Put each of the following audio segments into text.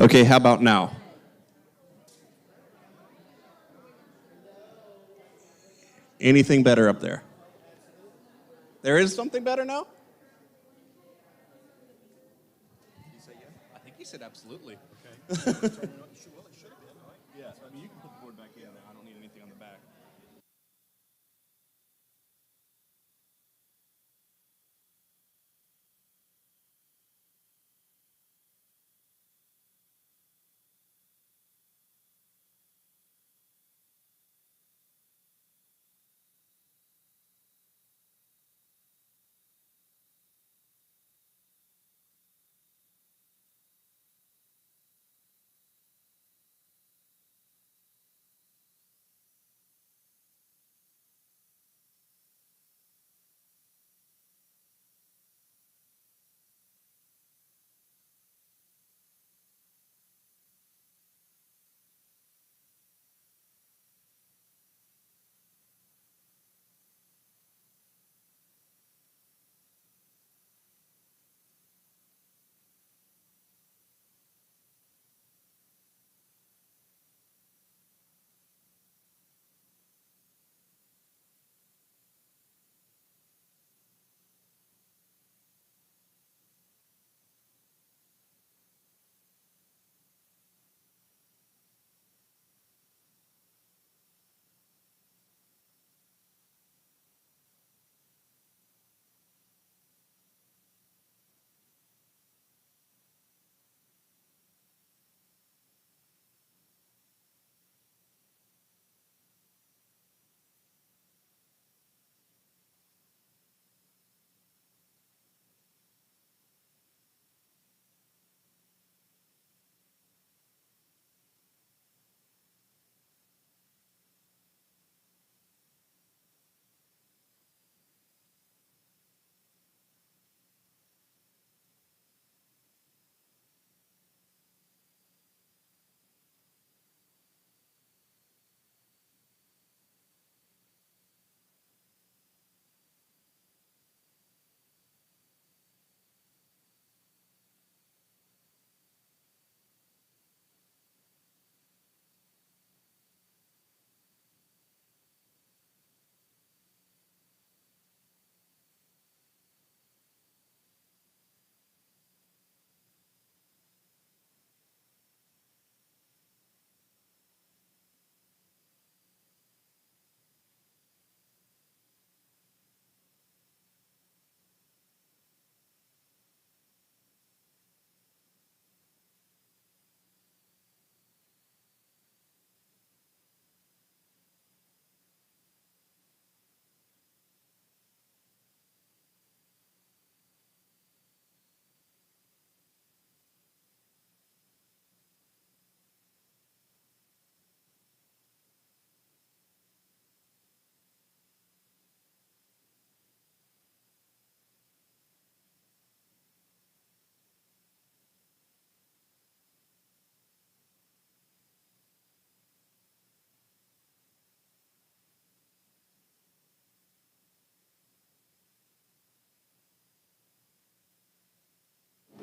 Okay, how about now? Anything better up there? There is something better now? You say yes? I think he said absolutely. Okay. Well, it should have been, right? Yes. I mean, you can put the board back in. I don't need anything on the back.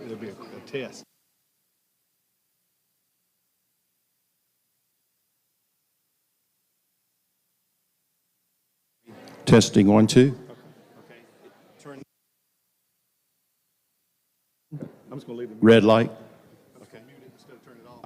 It'll be a test. Testing 1, 2. Okay. Turn. I'm just going to leave the Red light. Okay. Mute it instead of turn it off.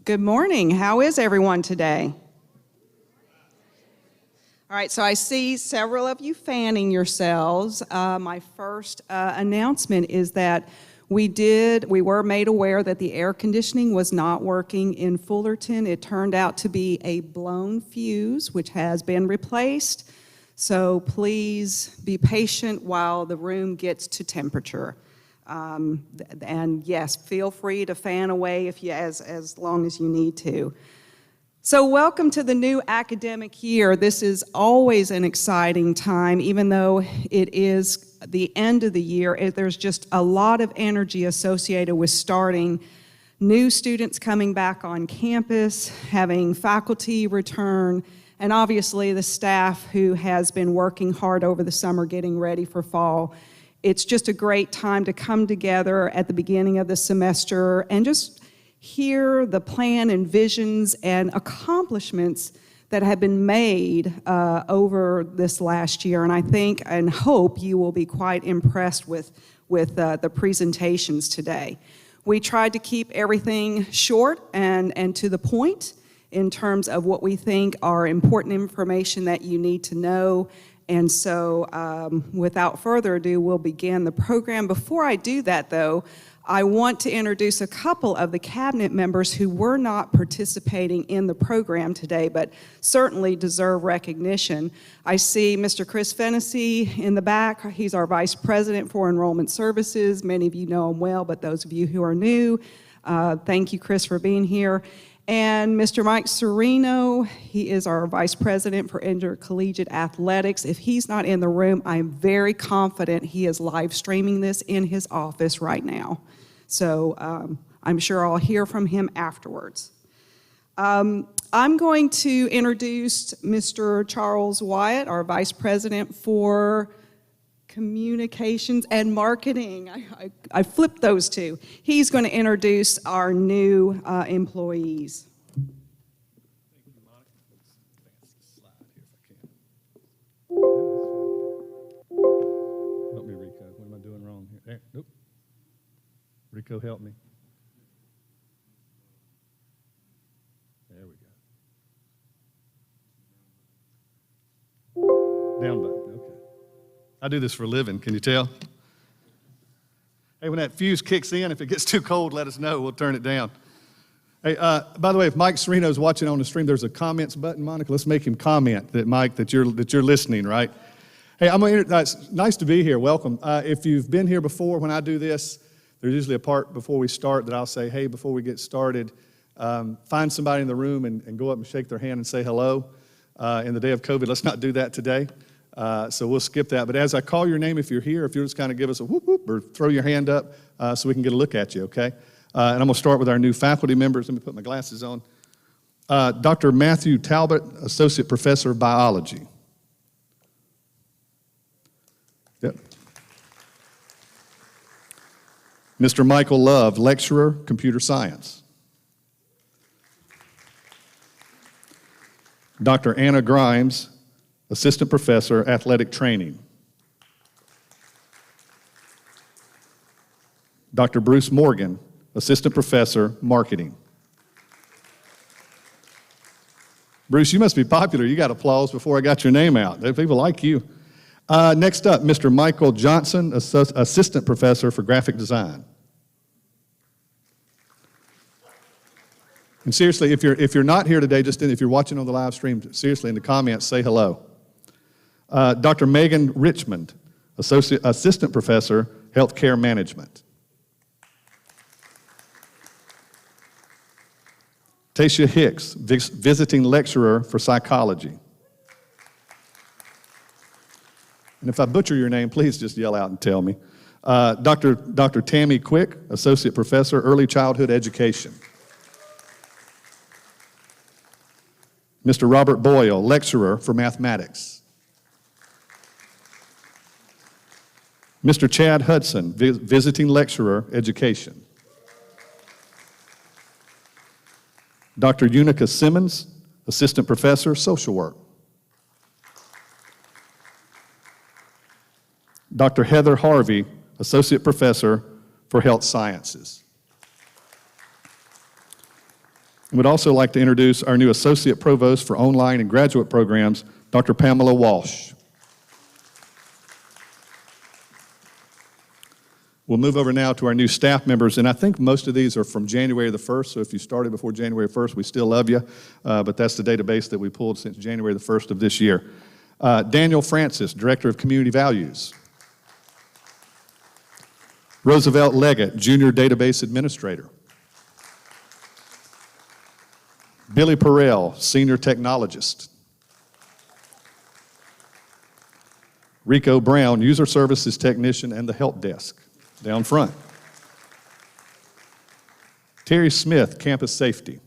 Good morning. How is everyone today? All right, so I see several of you fanning yourselves. My first announcement is that we were made aware that the air conditioning was not working in Fullerton. It turned out to be a blown fuse, which has been replaced. So please be patient while the room gets to temperature. And yes, feel free to fan away if you as long as you need to. So welcome to the new academic year. This is always an exciting time, even though it is the end of the year. There's just a lot of energy associated with starting new students coming back on campus, having faculty return, and obviously the staff who has been working hard over the summer getting ready for fall. It's just a great time to come together at the beginning of the semester and just hear the plan and visions and accomplishments that have been made over this last year. And I think and hope you will be quite impressed with the presentations today. We tried to keep everything short and to the point in terms of what we think are important information that you need to know. And so without further ado, we'll begin the program. Before I do that, though, I want to introduce a couple of the cabinet members who were not participating in the program today, but certainly deserve recognition. I see Mr. Chris Fennessy in the back. He's our Vice President for Enrollment Services. Many of you know him well, but those of you who are new, thank you, Chris, for being here. And Mr. Mike Serino, he is our Vice President for Intercollegiate Athletics. If he's not in the room, I'm very confident he is live streaming this in his office right now. So I'm sure I'll hear from him afterwards. I'm going to introduce Mr. Charles Wyatt, our Vice President for Communications and Marketing. I flipped those two. He's going to introduce our new employees. Thank you, Monica. Let's advance the slide here if I can. Help me, Rico. What am I doing wrong here? There. Nope. Rico, help me. There we go. Down button. Okay. I do this for a living, can you tell? Hey, when that fuse kicks in, if it gets too cold, let us know. We'll turn it down. Hey, by the way, if Mike Serino's watching on the stream, there's a comments button, Monica. Let's make him comment that, Mike, that you're listening, right? Hey, it's nice to be here. Welcome. If you've been here before, when I do this, there's usually a part before we start that I'll say, hey, before we get started, find somebody in the room and go up and shake their hand and say hello. In the day of COVID, let's not do that today. So we'll skip that. But as I call your name, if you're here, if you'll just kind of give us a whoop whoop or throw your hand up so we can get a look at you, okay? And I'm going to start with our new faculty members. Let me put my glasses on. Dr. Matthew Talbot, Associate Professor of Biology. Yep. Mr. Michael Love, Lecturer, Computer Science. Dr. Anna Grimes, Assistant Professor, Athletic Training. Dr. Bruce Morgan, Assistant Professor, Marketing. Bruce, you must be popular. You got applause before I got your name out. People like you. Next up, Mr. Michael Johnson, Assistant Professor for Graphic Design. And seriously, if you're not here today, if you're watching on the live stream, seriously, in the comments, say hello. Dr. Megan Richmond, Assistant Professor, Healthcare Management. Tasia Hicks, Visiting Lecturer for Psychology. And if I butcher your name, please just yell out and tell me. Dr. Tammy Quick, Associate Professor, Early Childhood Education. Mr. Robert Boyle, Lecturer for Mathematics. Mr. Chad Hudson, Visiting Lecturer, Education. Dr. Unica Simmons, Assistant Professor, Social Work. Dr. Heather Harvey, Associate Professor for Health Sciences. And would also like to introduce our new Associate Provost for Online and Graduate Programs, Dr. Pamela Walsh. We'll move over now to our new staff members, and I think most of these are from January the 1st, so if you started before January 1st, we still love you, but that's the database that we pulled since January the 1st of this year. Daniel Francis, Director of Community Values. Roosevelt Leggett, Junior Database Administrator. Billy Perrell, Senior Technologist. Rico Brown, User Services Technician and the Help Desk, down front. Terry Smith, Campus Safety.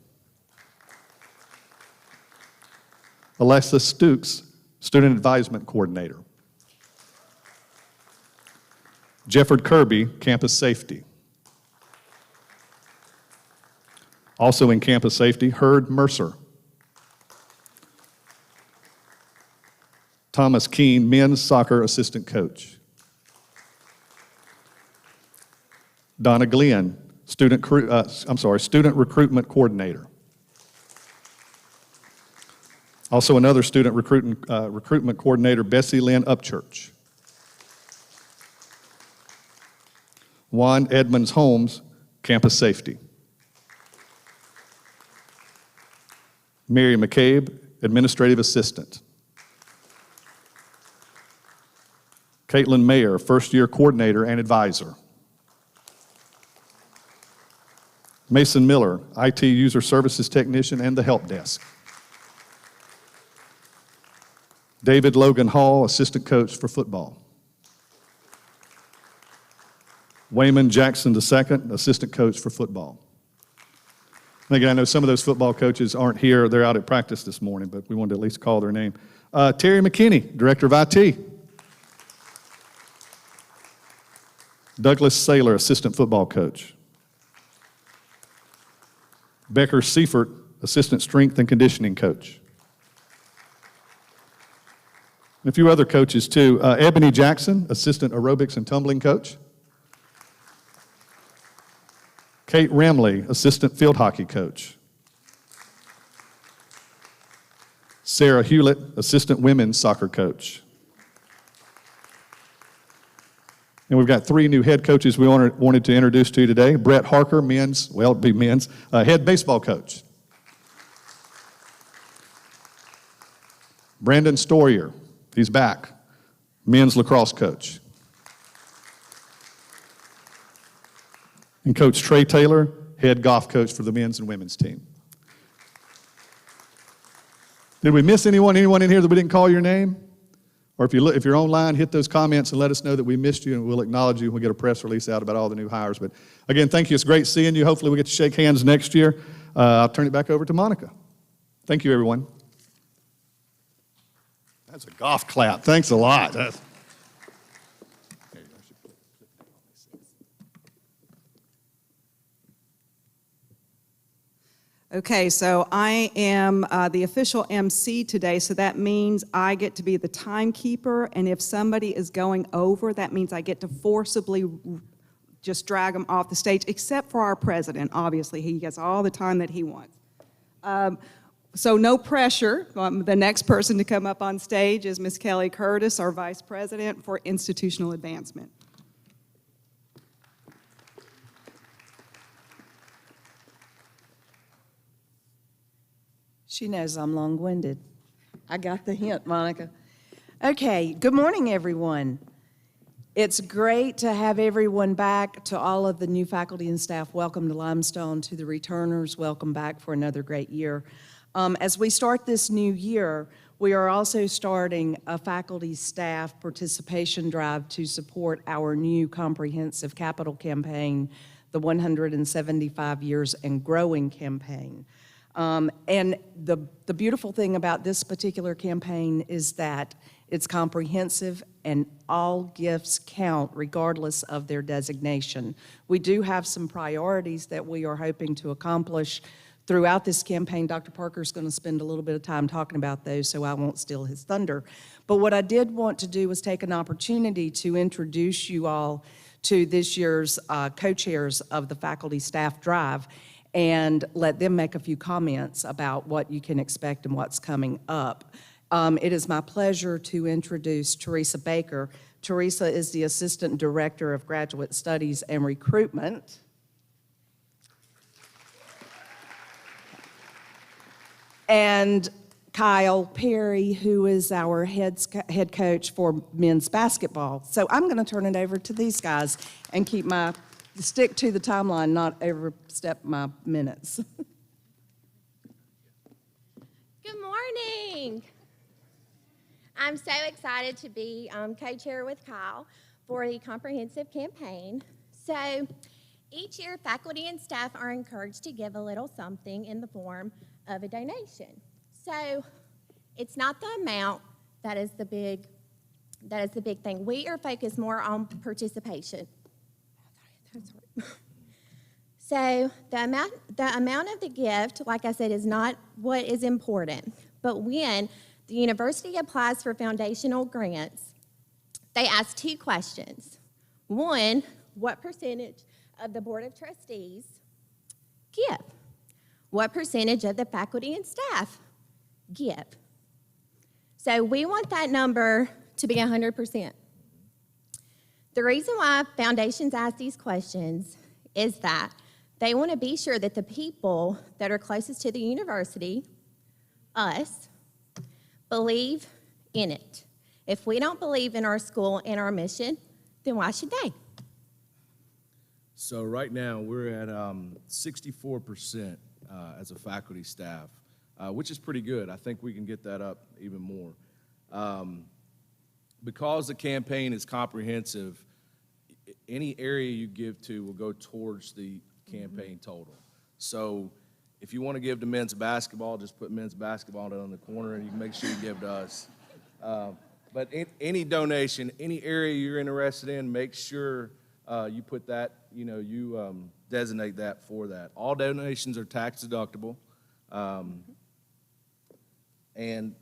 Alexa Stukes, Student Advisement Coordinator. Jefford Kirby, Campus Safety. Also in Campus Safety, Hurd Mercer. Thomas Keene, Men's Soccer Assistant Coach. Donna Glenn, Student Recruitment Coordinator. Also another Student Recruitment Coordinator, Bessie Lynn Upchurch. Juan Edmonds Holmes, Campus Safety. Mary McCabe, Administrative Assistant. Caitlin Mayer, First Year Coordinator and Advisor. Mason Miller, IT User Services Technician and the Help Desk. David Logan Hall, Assistant Coach for Football. Wayman Jackson II, Assistant Coach for Football. Again, I know some of those football coaches aren't here. They're out at practice this morning, but we wanted to at least call their name. Terry McKinney, Director of IT. Douglas Saylor, Assistant Football Coach. Becker Seifert, Assistant Strength and Conditioning Coach. And a few other coaches too. Ebony Jackson, Assistant Aerobics and Tumbling Coach. Kate Ramley, Assistant Field Hockey Coach. Sarah Hewlett, Assistant Women's Soccer Coach. And we've got 3 new head coaches we wanted to introduce to you today. Brett Harker, head baseball coach. Brandon Storier, he's back, men's lacrosse coach. And Coach Trey Taylor, head golf coach for the men's and women's team. Did we miss anyone in here that we didn't call your name? Or if you're online, hit those comments and let us know that we missed you, and we'll acknowledge you when we get a press release out about all the new hires. But again, thank you. It's great seeing you. Hopefully we get to shake hands next year. I'll turn it back over to Monica. Thank you, everyone. That's a golf clap. Thanks a lot. Okay, so I am the official MC today, so that means I get to be the timekeeper, and if somebody is going over, that means I get to forcibly just drag them off the stage, except for our president. Obviously, he gets all the time that he wants. So no pressure. The next person to come up on stage is Ms. Kelly Curtis, our Vice President for Institutional Advancement. She knows I'm long-winded. I got the hint, Monica. Okay, good morning, everyone. It's great to have everyone back. To all of the new faculty and staff, welcome to Limestone. To the returners, welcome back for another great year. As we start this new year, we are also starting a faculty staff participation drive to support our new comprehensive capital campaign, the 175 Years and Growing campaign. And the beautiful thing about this particular campaign is that it's comprehensive and all gifts count regardless of their designation. We do have some priorities that we are hoping to accomplish throughout this campaign. Dr. Parker's going to spend a little bit of time talking about those, so I won't steal his thunder. But what I did want to do was take an opportunity to introduce you all to this year's co-chairs of the faculty staff drive. and let them make a few comments about what you can expect and what's coming up. It is my pleasure to introduce Teresa Baker. Teresa is the Assistant Director of Graduate Studies and Recruitment. And Kyle Perry, who is our head coach for men's basketball. So I'm going to turn it over to these guys and stick to the timeline, not overstep my minutes. Good morning. I'm so excited to be co-chair with Kyle for the comprehensive campaign. So each year, faculty and staff are encouraged to give a little something in the form of a donation. So it's not the amount that is the big thing. We are focused more on participation. So the amount of the gift, like I said, is not what is important. But when the university applies for foundational grants, they ask two questions. One, what percentage of the Board of Trustees give? What percentage of the faculty and staff give? So we want that number to be 100%. The reason why foundations ask these questions is that they want to be sure that the people that are closest to the university, us, believe in it. If we don't believe in our school and our mission, then why should they? So right now, we're at 64% as a faculty staff, which is pretty good. I think we can get that up even more. Because the campaign is comprehensive, any area you give to will go towards the campaign total. So if you want to give to men's basketball, just put men's basketball down in the corner and you can make sure you give to us. But any donation, any area you're interested in, make sure you put that, you designate that for that. All donations are tax deductible. And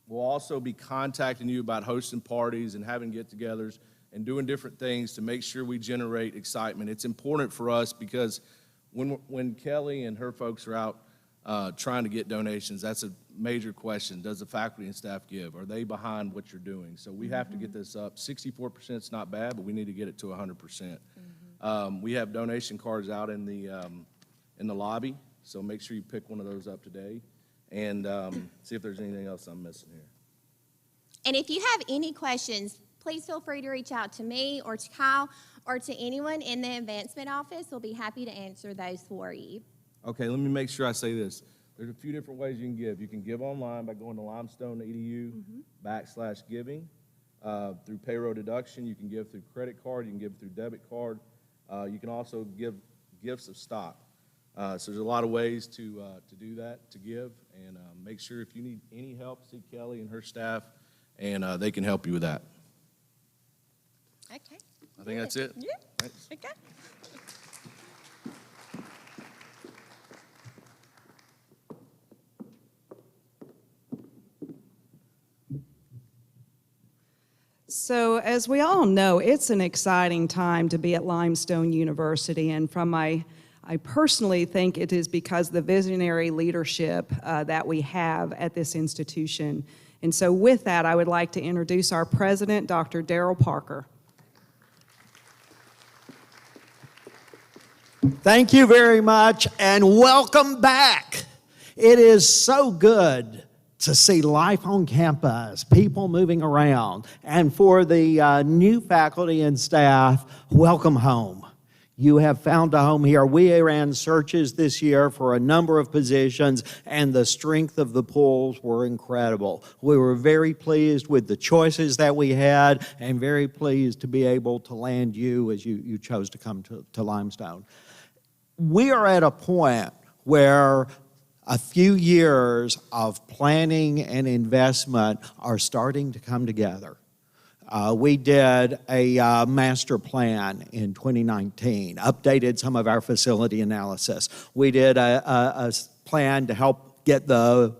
we'll also be contacting you about hosting parties and having get-togethers and doing different things to make sure we generate excitement. It's important for us because when Kelly and her folks are out trying to get donations, that's a major question. Does the faculty and staff give? Are they behind what you're doing? So we have to get this up. 64% is not bad, but we need to get it to 100%. We have donation cards out in the lobby, so make sure you pick one of those up today and see if there's anything else I'm missing here. And if you have any questions, please feel free to reach out to me or to Kyle or to anyone in the advancement office. We'll be happy to answer those for you. Okay, let me make sure I say this. There's a few different ways you can give. You can give online by going to limestone.edu/giving. Through payroll deduction, you can give through credit card, you can give through debit card. You can also give gifts of stock. So there's a lot of ways to do that, to give, and make sure if you need any help, see Kelly and her staff, and they can help you with that. Okay. I think that's it. Yeah. Thanks. Okay. So as we all know, it's an exciting time to be at Limestone University, and I personally think it is because the visionary leadership that we have at this institution. And so with that, I would like to introduce our president, Dr. Darrell Parker. Thank you very much, and welcome back. It is so good to see life on campus, people moving around. And for the new faculty and staff, welcome home. You have found a home here. We ran searches this year for a number of positions, and the strength of the pools were incredible. We were very pleased with the choices that we had and very pleased to be able to land you as you chose to come to Limestone. We are at a point where a few years of planning and investment are starting to come together. We did a master plan in 2019, updated some of our facility analysis. We did a plan to help get the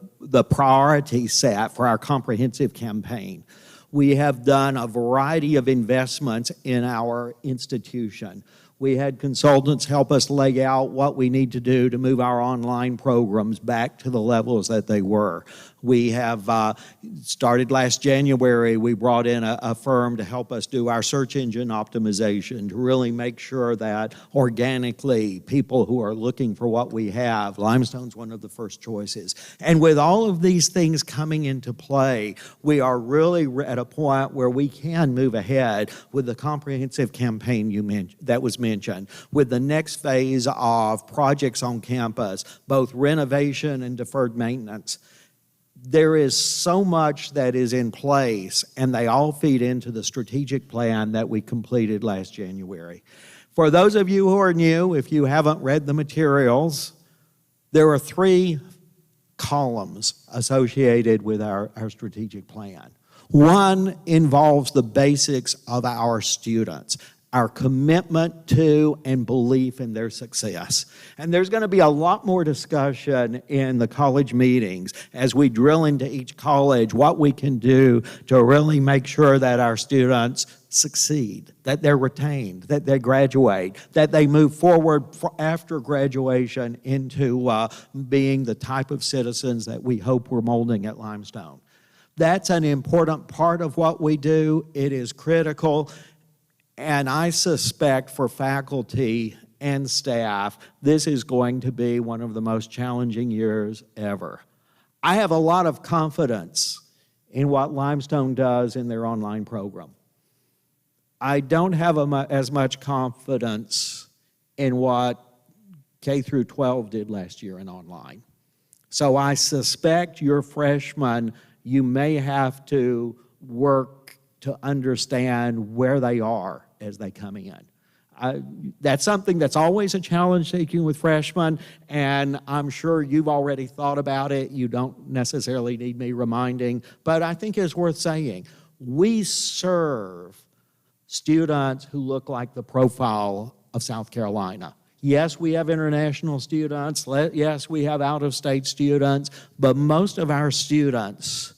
priority set for our comprehensive campaign. We have done a variety of investments in our institution. We had consultants help us lay out what we need to do to move our online programs back to the levels that they were. We have started last January, we brought in a firm to help us do our search engine optimization to really make sure that organically people who are looking for what we have, Limestone's one of the first choices. And with all of these things coming into play, we are really at a point where we can move ahead with the comprehensive campaign that was mentioned, with the next phase of projects on campus, both renovation and deferred maintenance. There is so much that is in place, and they all feed into the strategic plan that we completed last January. For those of you who are new, if you haven't read the materials, there are 3 columns associated with our strategic plan. One involves the basics of our students, our commitment to and belief in their success. And there's going to be a lot more discussion in the college meetings as we drill into each college what we can do to really make sure that our students succeed, that they're retained, that they graduate, that they move forward after graduation into being the type of citizens that we hope we're molding at Limestone. That's an important part of what we do. It is critical. And I suspect for faculty and staff, this is going to be one of the most challenging years ever. I have a lot of confidence in what Limestone does in their online program. I don't have as much confidence in what K through 12 did last year in online. So I suspect your freshmen, you may have to work to understand where they are as they come in. That's something that's always a challenge taking with freshmen, and I'm sure you've already thought about it. You don't necessarily need me reminding, but I think it's worth saying. We serve students who look like the profile of South Carolina. Yes, we have international students. Yes, we have out-of-state students, but most of our students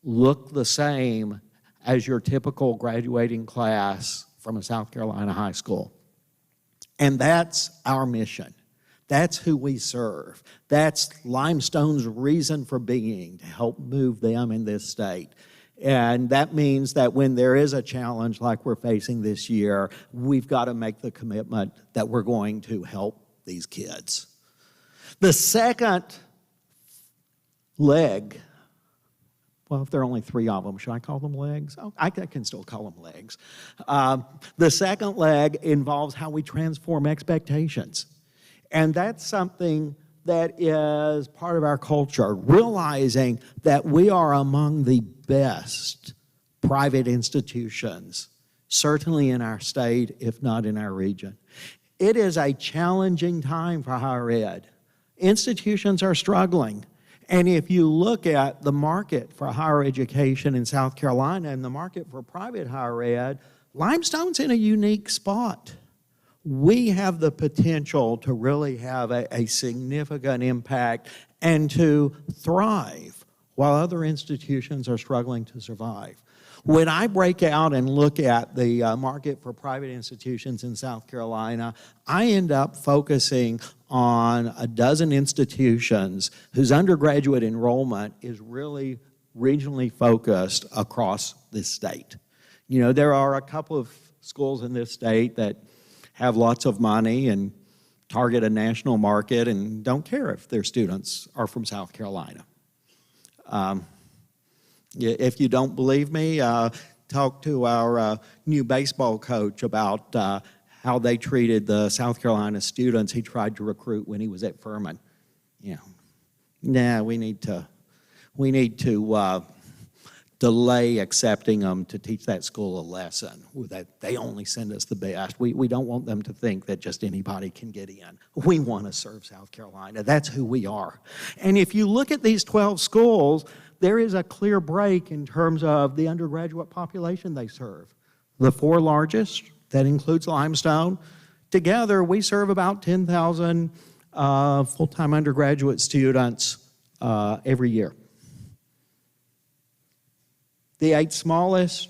look the same as your typical graduating class from a South Carolina high school. And that's our mission. That's who we serve. That's Limestone's reason for being, to help move them in this state. And that means that when there is a challenge like we're facing this year, we've got to make the commitment that we're going to help these kids. The second leg, well, if there are only 3 of them, should I call them legs? Oh, I can still call them legs. The second leg involves how we transform expectations. And that's something that is part of our culture, realizing that we are among the best private institutions, certainly in our state, if not in our region. It is a challenging time for higher ed. Institutions are struggling. And if you look at the market for higher education in South Carolina and the market for private higher ed, Limestone's in a unique spot. We have the potential to really have a significant impact and to thrive while other institutions are struggling to survive. When I break out and look at the market for private institutions in South Carolina, I end up focusing on a dozen institutions whose undergraduate enrollment is really regionally focused across this state. You know, there are a couple of schools in this state that have lots of money and target a national market and don't care if their students are from South Carolina. If you don't believe me, talk to our new baseball coach about how they treated the South Carolina students he tried to recruit when he was at Furman. You know, we need to delay accepting them to teach that school a lesson, that they only send us the best. We don't want them to think that just anybody can get in. We want to serve South Carolina. That's who we are. And if you look at these 12 schools, there is a clear break in terms of the undergraduate population they serve. The 4 largest, that includes Limestone, together we serve about 10,000 full-time undergraduate students every year. The 8 smallest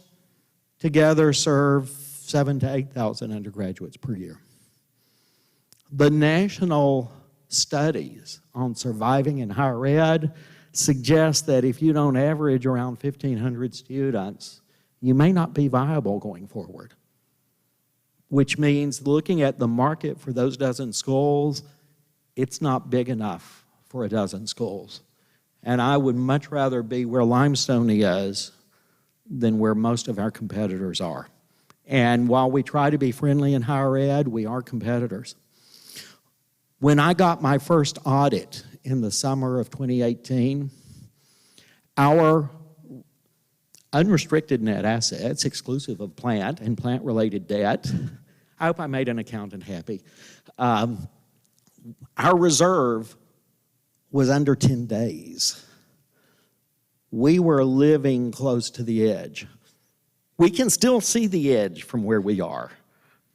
together serve 7,000 to 8,000 undergraduates per year. The national studies on surviving in higher ed suggest that if you don't average around 1,500 students, you may not be viable going forward, which means looking at the market for those dozen schools, it's not big enough for a dozen schools. And I would much rather be where Limestone is than where most of our competitors are. And while we try to be friendly in higher ed, we are competitors. When I got my first audit in the summer of 2018, our unrestricted net assets, exclusive of plant and plant-related debt, I hope I made an accountant happy, our reserve was under 10 days. We were living close to the edge. We can still see the edge from where we are,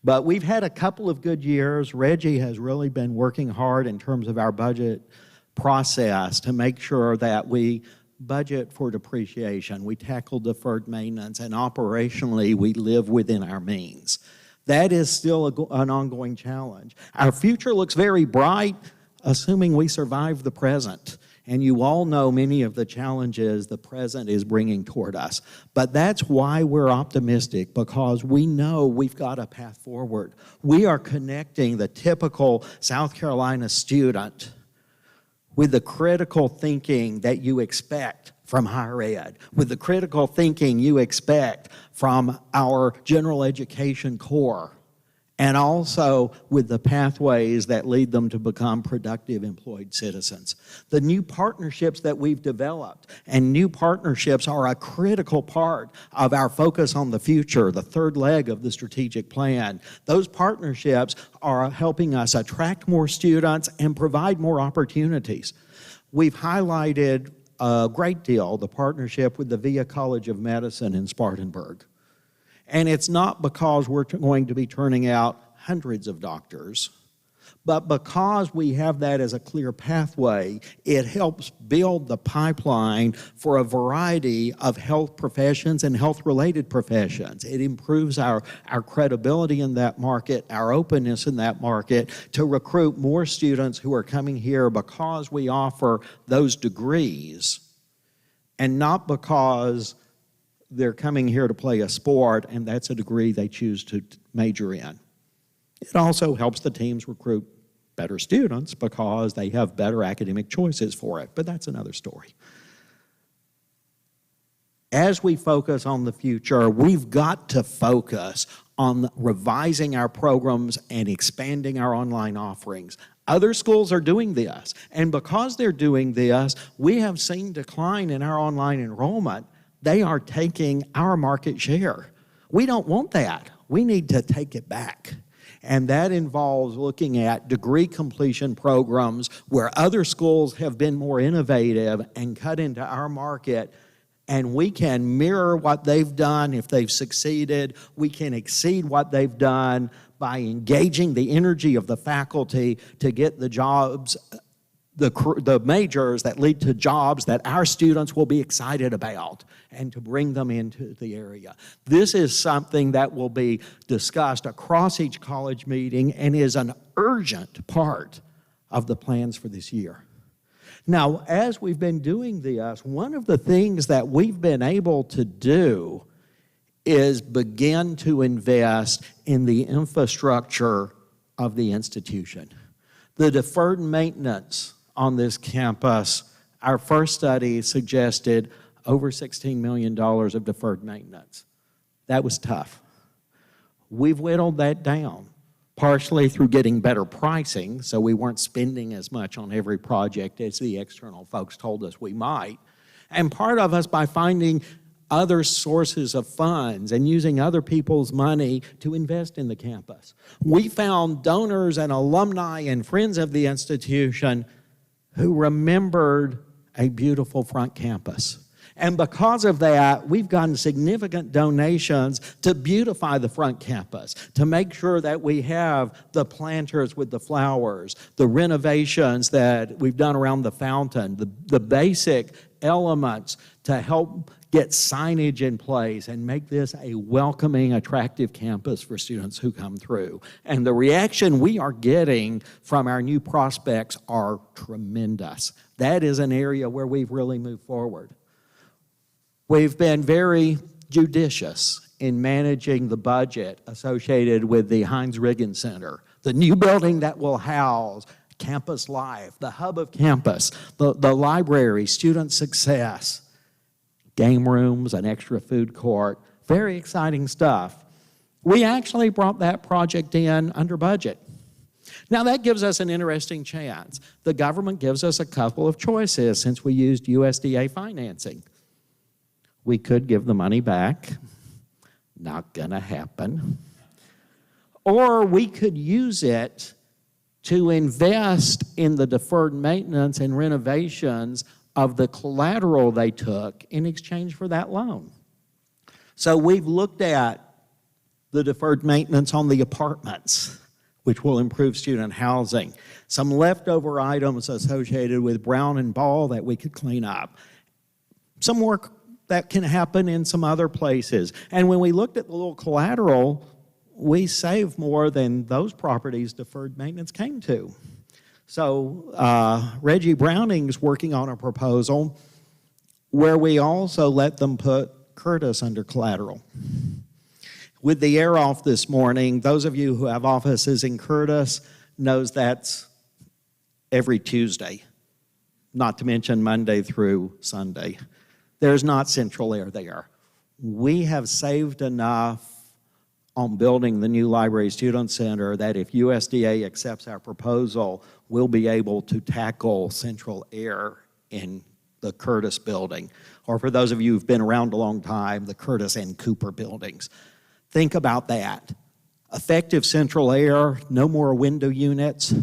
but we've had a couple of good years. Reggie has really been working hard in terms of our budget process to make sure that we budget for depreciation, we tackle deferred maintenance, and operationally we live within our means. That is still an ongoing challenge. Our future looks very bright, assuming we survive the present. And you all know many of the challenges the present is bringing toward us. But that's why we're optimistic, because we know we've got a path forward. We are connecting the typical South Carolina student with the critical thinking that you expect from higher ed, with the critical thinking you expect from our general education core, and also with the pathways that lead them to become productive employed citizens. The new partnerships that we've developed, and new partnerships are a critical part of our focus on the future, the third leg of the strategic plan. Those partnerships are helping us attract more students and provide more opportunities. We've highlighted a great deal the partnership with the Via College of Medicine in Spartanburg. And it's not because we're going to be turning out hundreds of doctors, but because we have that as a clear pathway, it helps build the pipeline for a variety of health professions and health-related professions. It improves our credibility in that market, our openness in that market, to recruit more students who are coming here because we offer those degrees, and not because they're coming here to play a sport and that's a degree they choose to major in. It also helps the teams recruit better students because they have better academic choices for it, but that's another story. As we focus on the future, we've got to focus on revising our programs and expanding our online offerings. Other schools are doing this, and because they're doing this, we have seen decline in our online enrollment. They are taking our market share. We don't want that. We need to take it back. And that involves looking at degree completion programs where other schools have been more innovative and cut into our market, and we can mirror what they've done if they've succeeded. We can exceed what they've done by engaging the energy of the faculty to get the jobs, the majors that lead to jobs that our students will be excited about, and to bring them into the area. This is something that will be discussed across each college meeting and is an urgent part of the plans for this year. Now, as we've been doing this, one of the things that we've been able to do is begin to invest in the infrastructure of the institution. The deferred maintenance on this campus, our first study suggested over $16 million of deferred maintenance. That was tough. We've whittled that down, partially through getting better pricing, so we weren't spending as much on every project as the external folks told us we might, and part of us by finding other sources of funds and using other people's money to invest in the campus. We found donors and alumni and friends of the institution who remembered a beautiful front campus. And because of that, we've gotten significant donations to beautify the front campus, to make sure that we have the planters with the flowers, the renovations that we've done around the fountain, the basic elements to help get signage in place and make this a welcoming, attractive campus for students who come through. And the reaction we are getting from our new prospects are tremendous. That is an area where we've really moved forward. We've been very judicious in managing the budget associated with the Heinz Riggins Center, the new building that will house campus life, the hub of campus, the library, student success, game rooms, an extra food court, very exciting stuff. We actually brought that project in under budget. Now that gives us an interesting chance. The government gives us a couple of choices since we used USDA financing. We could give the money back, not gonna happen. Or we could use it to invest in the deferred maintenance and renovations of the collateral they took in exchange for that loan. So we've looked at the deferred maintenance on the apartments, which will improve student housing. Some leftover items associated with Brown and Ball that we could clean up. Some work that can happen in some other places. And when we looked at the little collateral, we saved more than those properties deferred maintenance came to. So Reggie Browning's working on a proposal where we also let them put Curtis under collateral. With the air off this morning, those of you who have offices in Curtis knows that's every Tuesday, not to mention Monday through Sunday. There's not central air there. We have saved enough on building the new Library Student Center that if USDA accepts our proposal, we'll be able to tackle central air in the Curtis building. Or for those of you who've been around a long time, the Curtis and Cooper buildings. Think about that. Effective central air, no more window units.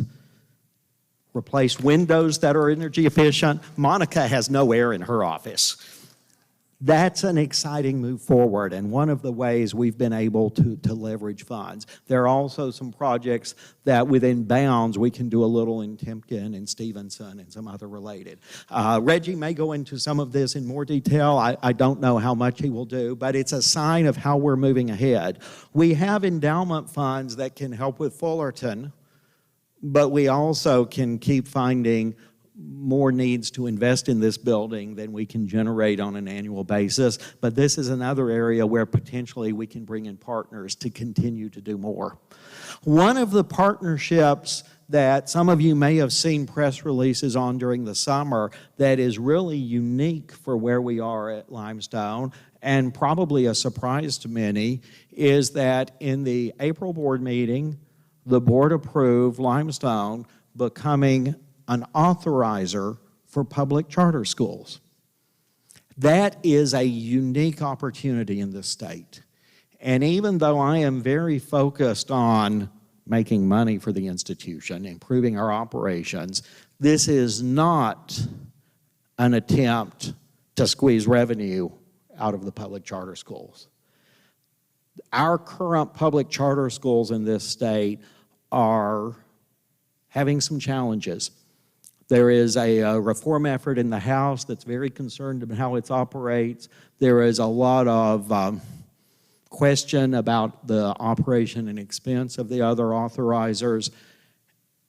Replace windows that are energy efficient. Monica has no air in her office. That's an exciting move forward, and one of the ways we've been able to leverage funds. There are also some projects that within bounds we can do a little in Timken and Stevenson and some other related. Reggie may go into some of this in more detail. I don't know how much he will do, but it's a sign of how we're moving ahead. We have endowment funds that can help with Fullerton, but we also can keep finding more needs to invest in this building than we can generate on an annual basis. But this is another area where potentially we can bring in partners to continue to do more. One of the partnerships that some of you may have seen press releases on during the summer that is really unique for where we are at Limestone, and probably a surprise to many, is that in the April board meeting, the board approved Limestone becoming an authorizer for public charter schools. That is a unique opportunity in this state. And even though I am very focused on making money for the institution, improving our operations, this is not an attempt to squeeze revenue out of the public charter schools. Our current public charter schools in this state are having some challenges. There is a reform effort in the House that's very concerned about how it operates. There is a lot of question about the operation and expense of the other authorizers,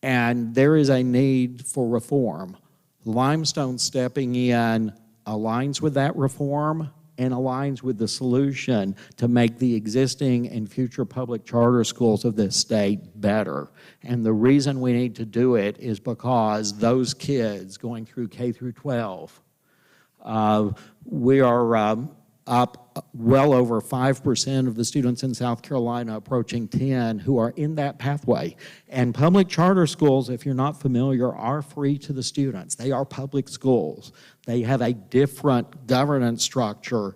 and there is a need for reform. Limestone stepping in aligns with that reform and aligns with the solution to make the existing and future public charter schools of this state better. And the reason we need to do it is because those kids going through K through 12, we are up well over 5% of the students in South Carolina, approaching 10, who are in that pathway. And public charter schools, if you're not familiar, are free to the students. They are public schools. They have a different governance structure,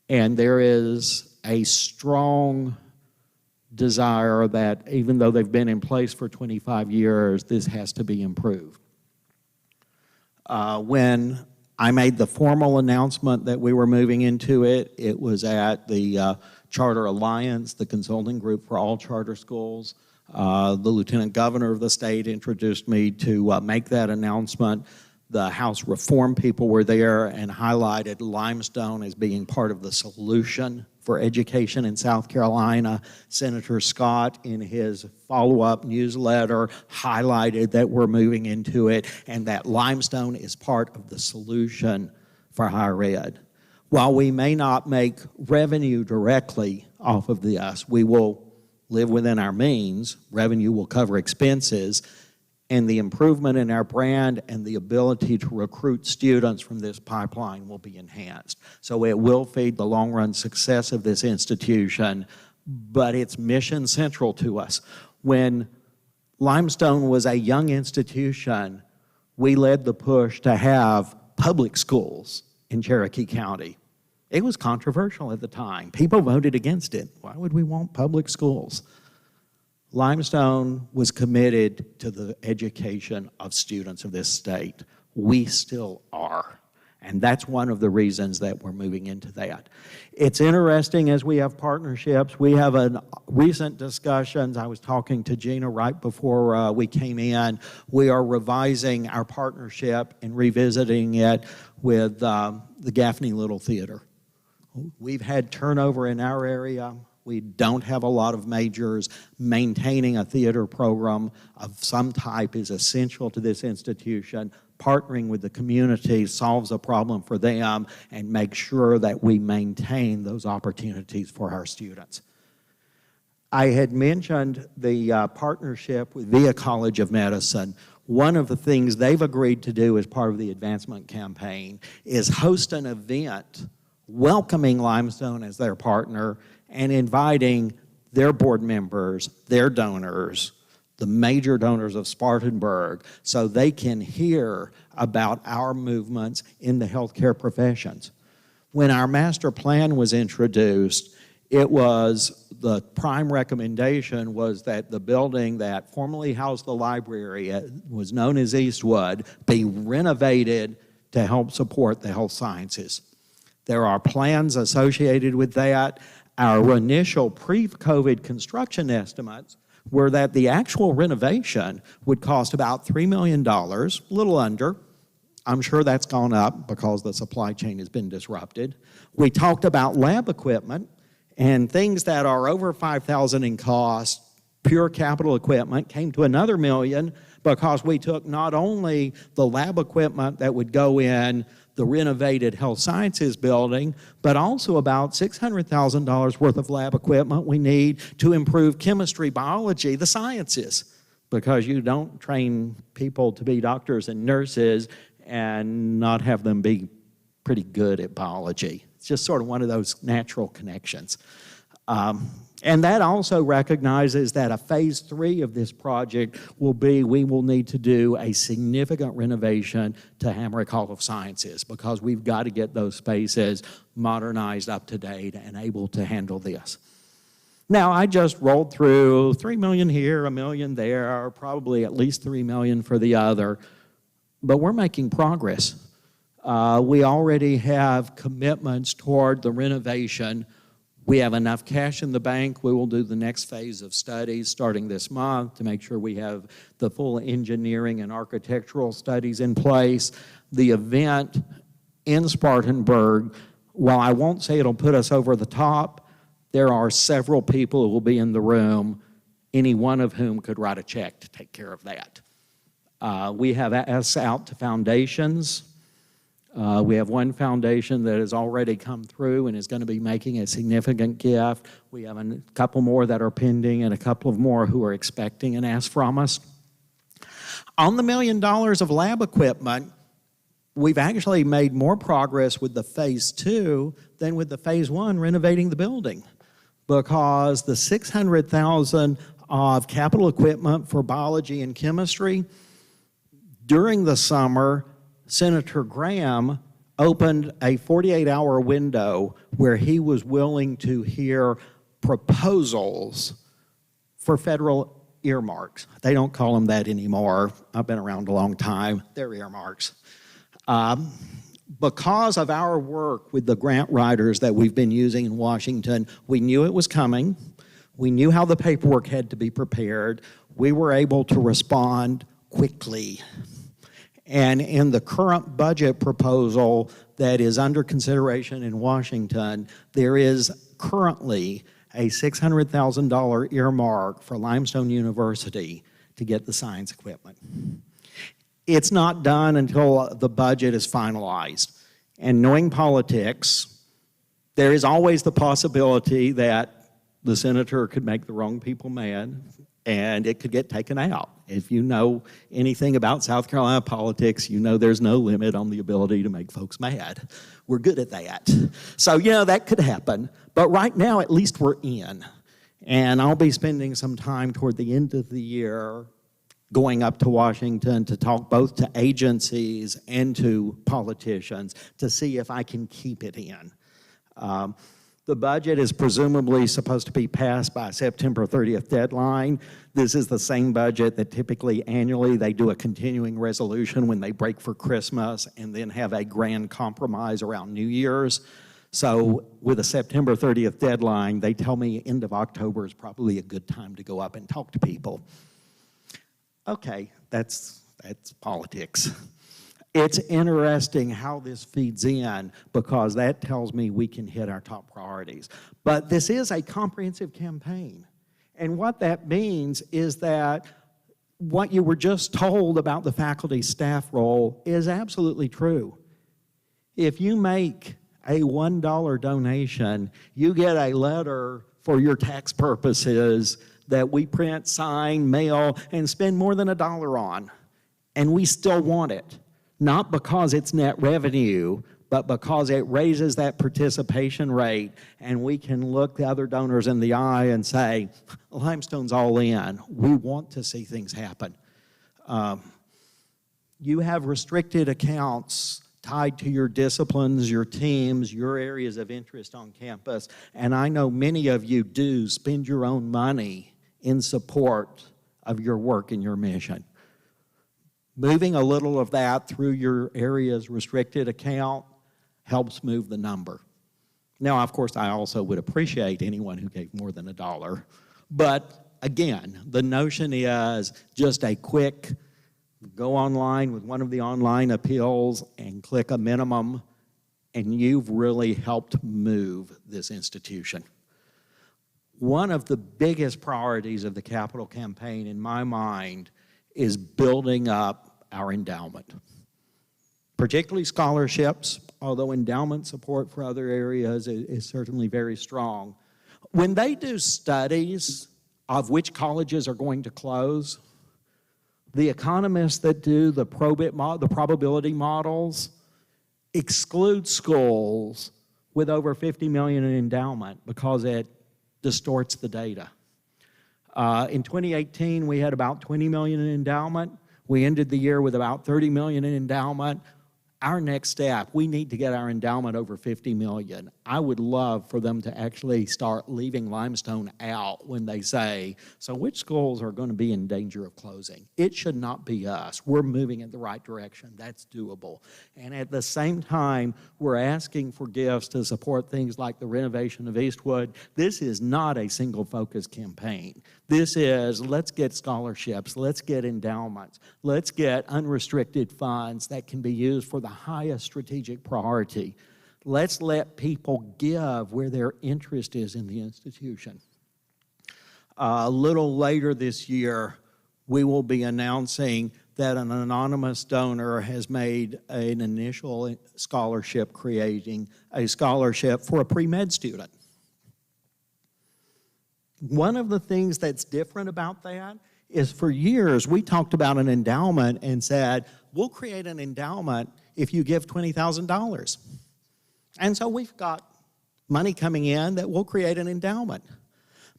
and there is a strong desire that even though they've been in place for 25 years, this has to be improved. When I made the formal announcement that we were moving into it, it was at the Charter Alliance, the consulting group for all charter schools. The Lieutenant Governor of the state introduced me to make that announcement. The House reform people were there and highlighted limestone as being part of the solution for education in South Carolina. Senator Scott, in his follow-up newsletter, highlighted that we're moving into it and that limestone is part of the solution for higher ed. While we may not make revenue directly off of this, we will live within our means. Revenue will cover expenses, and the improvement in our brand and the ability to recruit students from this pipeline will be enhanced. So it will feed the long-run success of this institution, but it's mission central to us. When Limestone was a young institution, we led the push to have public schools in Cherokee County. It was controversial at the time. People voted against it. Why would we want public schools? Limestone was committed to the education of students of this state. We still are. And that's one of the reasons that we're moving into that. It's interesting as we have partnerships. We have recent discussions. I was talking to Gina right before we came in. We are revising our partnership and revisiting it with the Gaffney Little Theater. We've had turnover in our area. We don't have a lot of majors. Maintaining a theater program of some type is essential to this institution. Partnering with the community solves a problem for them and makes sure that we maintain those opportunities for our students. I had mentioned the partnership with Via College of Medicine. One of the things they've agreed to do as part of the advancement campaign is host an event welcoming Limestone as their partner and inviting their board members, their donors, the major donors of Spartanburg, so they can hear about our movements in the healthcare professions. When our master plan was introduced, the prime recommendation was that the building that formerly housed the library, was known as Eastwood, be renovated to help support the health sciences. There are plans associated with that. Our initial pre-COVID construction estimates were that the actual renovation would cost about $3 million, a little under. I'm sure that's gone up because the supply chain has been disrupted. We talked about lab equipment and things that are over $5,000 in cost. Pure capital equipment came to another $1 million because we took not only the lab equipment that would go in the renovated health sciences building, but also about $600,000 worth of lab equipment we need to improve chemistry, biology, the sciences, because you don't train people to be doctors and nurses and not have them be pretty good at biology. It's just sort of one of those natural connections. And that also recognizes that a phase 3 of this project we will need to do a significant renovation to Hamrick Hall of Sciences because we've got to get those spaces modernized, up to date, and able to handle this. Now, I just rolled through $3 million here, $1 million there, probably at least $3 million for the other, but we're making progress. We already have commitments toward the renovation. We have enough cash in the bank. We will do the next phase of studies starting this month to make sure we have the full engineering and architectural studies in place. The event in Spartanburg, while I won't say it'll put us over the top, there are several people who will be in the room, any one of whom could write a check to take care of that. We have asked out to foundations. We have one foundation that has already come through and is going to be making a significant gift. We have a couple more that are pending and a couple of more who are expecting an ask from us. On the $1 million of lab equipment, we've actually made more progress with the phase 2 than with the phase 1 renovating the building, because the $600,000 of capital equipment for biology and chemistry, during the summer, Senator Graham opened a 48-hour window where he was willing to hear proposals for federal earmarks. They don't call them that anymore. I've been around a long time. They're earmarks. Because of our work with the grant writers that we've been using in Washington, we knew it was coming. We knew how the paperwork had to be prepared. We were able to respond quickly. And in the current budget proposal that is under consideration in Washington, there is currently a $600,000 earmark for Limestone University to get the science equipment. It's not done until the budget is finalized. And knowing politics, there is always the possibility that the senator could make the wrong people mad and it could get taken out. If you know anything about South Carolina politics, you know there's no limit on the ability to make folks mad. We're good at that. So, that could happen. But right now, at least we're in. And I'll be spending some time toward the end of the year going up to Washington to talk both to agencies and to politicians to see if I can keep it in. The budget is presumably supposed to be passed by September 30th deadline. This is the same budget that typically annually they do a continuing resolution when they break for Christmas and then have a grand compromise around New Year's. So with a September 30th deadline, they tell me end of October is probably a good time to go up and talk to people. Okay, that's politics. It's interesting how this feeds in because that tells me we can hit our top priorities. But this is a comprehensive campaign. And what that means is that what you were just told about the faculty staff role is absolutely true. If you make a $1 donation, you get a letter for your tax purposes that we print, sign, mail, and spend more than $1 on. And we still want it. Not because it's net revenue, but because it raises that participation rate and we can look the other donors in the eye and say, Limestone's all in. We want to see things happen. You have restricted accounts tied to your disciplines, your teams, your areas of interest on campus, and I know many of you do spend your own money in support of your work and your mission. Moving a little of that through your area's restricted account helps move the number. Now, of course, I also would appreciate anyone who gave more than $1. But again, the notion is just a quick go online with one of the online appeals and click a minimum, and you've really helped move this institution. One of the biggest priorities of the capital campaign, in my mind, is building up our endowment, particularly scholarships, although endowment support for other areas is certainly very strong. When they do studies of which colleges are going to close, the economists that do the probability models exclude schools with over $50 million in endowment because it distorts the data. In 2018, we had about $20 million in endowment. We ended the year with about $30 million in endowment. Our next step, we need to get our endowment over $50 million. I would love for them to actually start leaving Limestone out when they say, so which schools are going to be in danger of closing? It should not be us. We're moving in the right direction. That's doable. And at the same time, we're asking for gifts to support things like the renovation of Eastwood. This is not a single focus campaign. This is, let's get scholarships, let's get endowments, let's get unrestricted funds that can be used for the highest strategic priority. Let's let people give where their interest is in the institution. A little later this year, we will be announcing that an anonymous donor has made an initial scholarship, creating a scholarship for a pre-med student. One of the things that's different about that is for years we talked about an endowment and said, we'll create an endowment if you give $20,000. And so we've got money coming in that will create an endowment.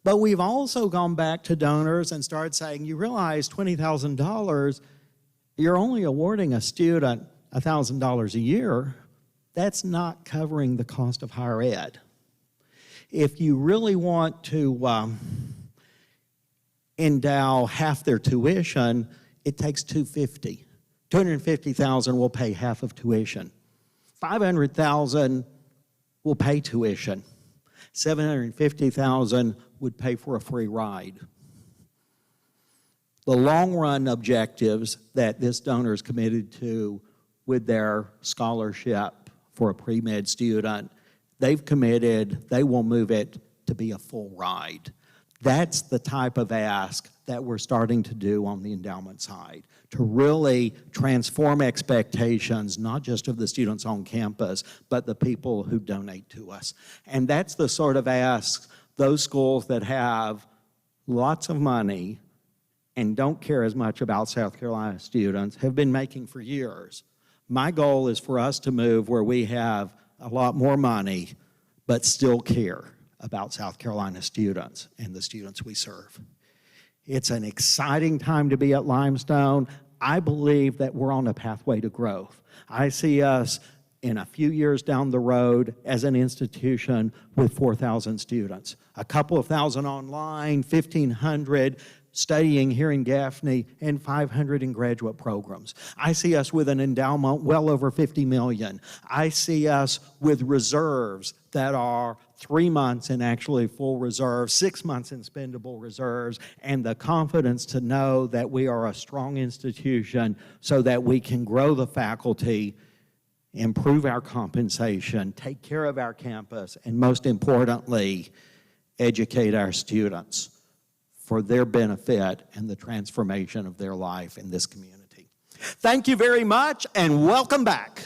But we've also gone back to donors and started saying, you realize $20,000, you're only awarding a student $1,000 a year. That's not covering the cost of higher ed. If you really want to endow half their tuition, it takes $250,000. $250,000 will pay half of tuition. $500,000 will pay tuition. $750,000 would pay for a free ride. the long-run objectives that this donor is committed to with their scholarship for a pre-med student, they've committed, they will move it to be a full ride. That's the type of ask that we're starting to do on the endowment side, to really transform expectations, not just of the students on campus, but the people who donate to us. And that's the sort of ask those schools that have lots of money and don't care as much about South Carolina students have been making for years. My goal is for us to move where we have a lot more money, but still care about South Carolina students and the students we serve. It's an exciting time to be at Limestone. I believe that we're on a pathway to growth. I see us in a few years down the road as an institution with 4,000 students, a couple of thousand online, 1,500 studying here in Gaffney, and 500 in graduate programs. I see us with an endowment well over $50 million. I see us with reserves that are 3 months in actually full reserves, 6 months in spendable reserves, and the confidence to know that we are a strong institution so that we can grow the faculty, improve our compensation, take care of our campus, and most importantly, educate our students for their benefit and the transformation of their life in this community. Thank you very much, and welcome back.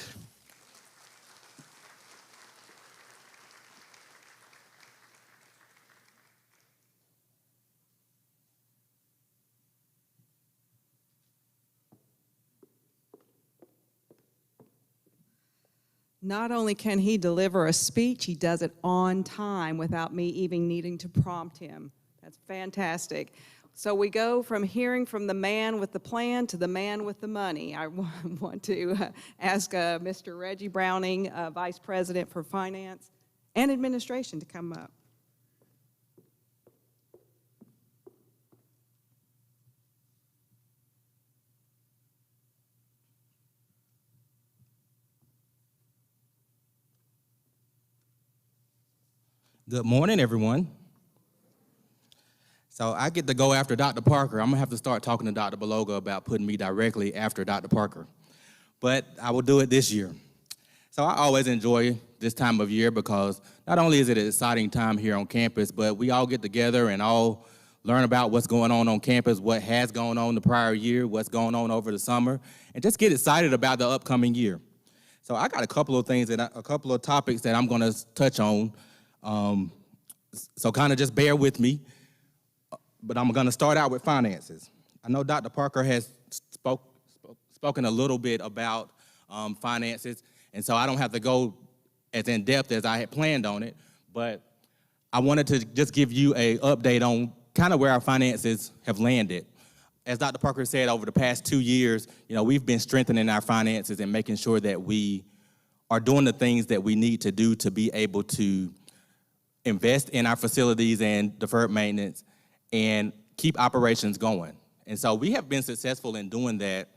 Not only can he deliver a speech, he does it on time without me even needing to prompt him. That's fantastic. So we go from hearing from the man with the plan to the man with the money. I want to ask Mr. Reggie Browning, Vice President for Finance and Administration, to come up. Good morning, everyone. So I get to go after Dr. Parker. I'm gonna have to start talking to Dr. Beloga about putting me directly after Dr. Parker, but I will do it this year. So I always enjoy this time of year because not only is it an exciting time here on campus, but we all get together and all learn about what's going on campus, what has gone on the prior year, what's going on over the summer, and just get excited about the upcoming year. So I got a couple of things, a couple of topics that I'm gonna touch on. So kind of just bear with me, but I'm going to start out with finances. I know Dr. Parker has spoken a little bit about finances, and so I don't have to go as in-depth as I had planned on it, but I wanted to just give you an update on kind of where our finances have landed. As Dr. Parker said, over the past 2 years, we've been strengthening our finances and making sure that we are doing the things that we need to do to be able to invest in our facilities and deferred maintenance and keep operations going. And so we have been successful in doing that.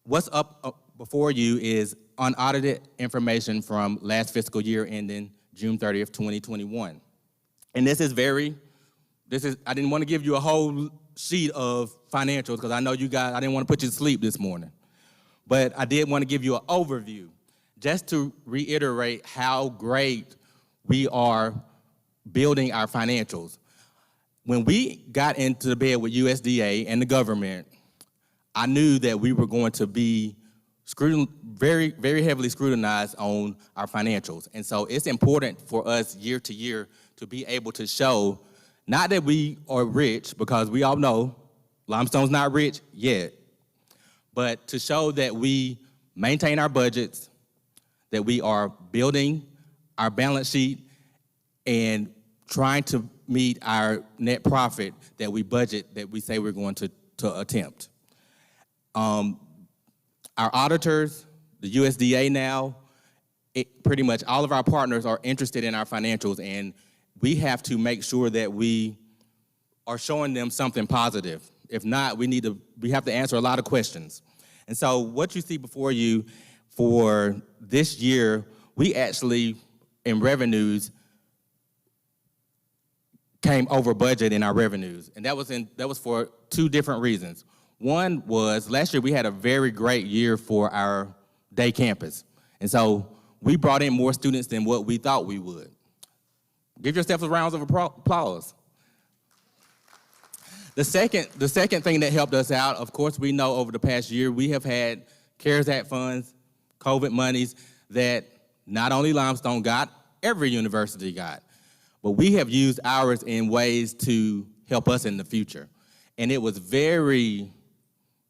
What's up before you is unaudited information from last fiscal year ending June 30th, 2021. And I didn't want to give you a whole sheet of financials because I know you guys, I didn't want to put you to sleep this morning. But I did want to give you an overview just to reiterate how great we are building our financials. When we got into the bed with USDA and the government, I knew that we were going to be very, very heavily scrutinized on our financials. And so it's important for us year to year to be able to show, not that we are rich, because we all know Limestone's not rich yet, but to show that we maintain our budgets, that we are building our balance sheet and trying to meet our net profit that we budget, that we say we're going to attempt. Our auditors, the USDA now, pretty much all of our partners are interested in our financials, and we have to make sure that we are showing them something positive. If not, we have to answer a lot of questions. And so what you see before you for this year, we actually, in revenues, came over budget in our revenues, and that was for two different reasons. One was last year we had a very great year for our day campus, and so we brought in more students than what we thought we would. Give yourselves a round of applause. The second thing that helped us out, of course, we know over the past year we have had CARES Act funds, COVID monies that not only Limestone got, every university got. But we have used ours in ways to help us in the future. And it was very,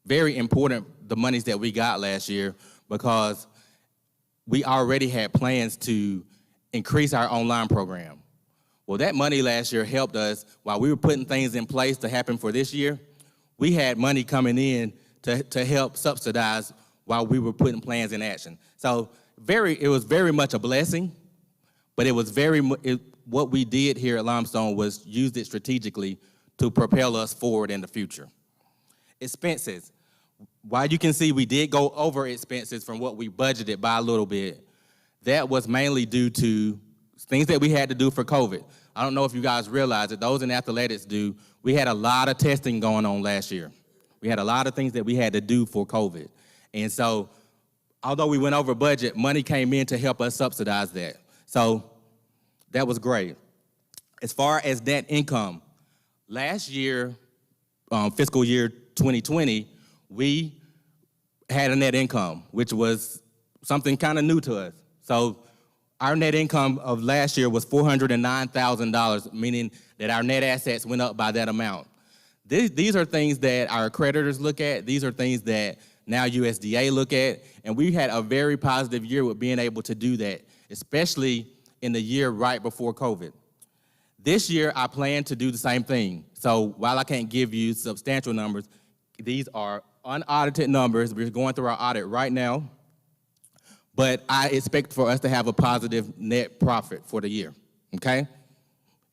very important, the monies that we got last year, because we already had plans to increase our online program. Well, that money last year helped us while we were putting things in place to happen for this year. We had money coming in to help subsidize while we were putting plans in action. So it was very much a blessing, but it was what we did here at Limestone was used it strategically to propel us forward in the future. Expenses. While you can see we did go over expenses from what we budgeted by a little bit, that was mainly due to things that we had to do for COVID. I don't know if you guys realize it, those in athletics do. We had a lot of testing going on last year. We had a lot of things that we had to do for COVID. And so, although we went over budget, money came in to help us subsidize that. So, that was great. As far as net income, last year, fiscal year 2020, we had a net income, which was something kind of new to us. So our net income of last year was $409,000, meaning that our net assets went up by that amount. These are things that our accreditors look at. These are things that now USDA look at. And we had a very positive year with being able to do that, especially in the year right before COVID. This year, I plan to do the same thing. So while I can't give you substantial numbers, these are unaudited numbers. We're going through our audit right now. But I expect for us to have a positive net profit for the year, okay?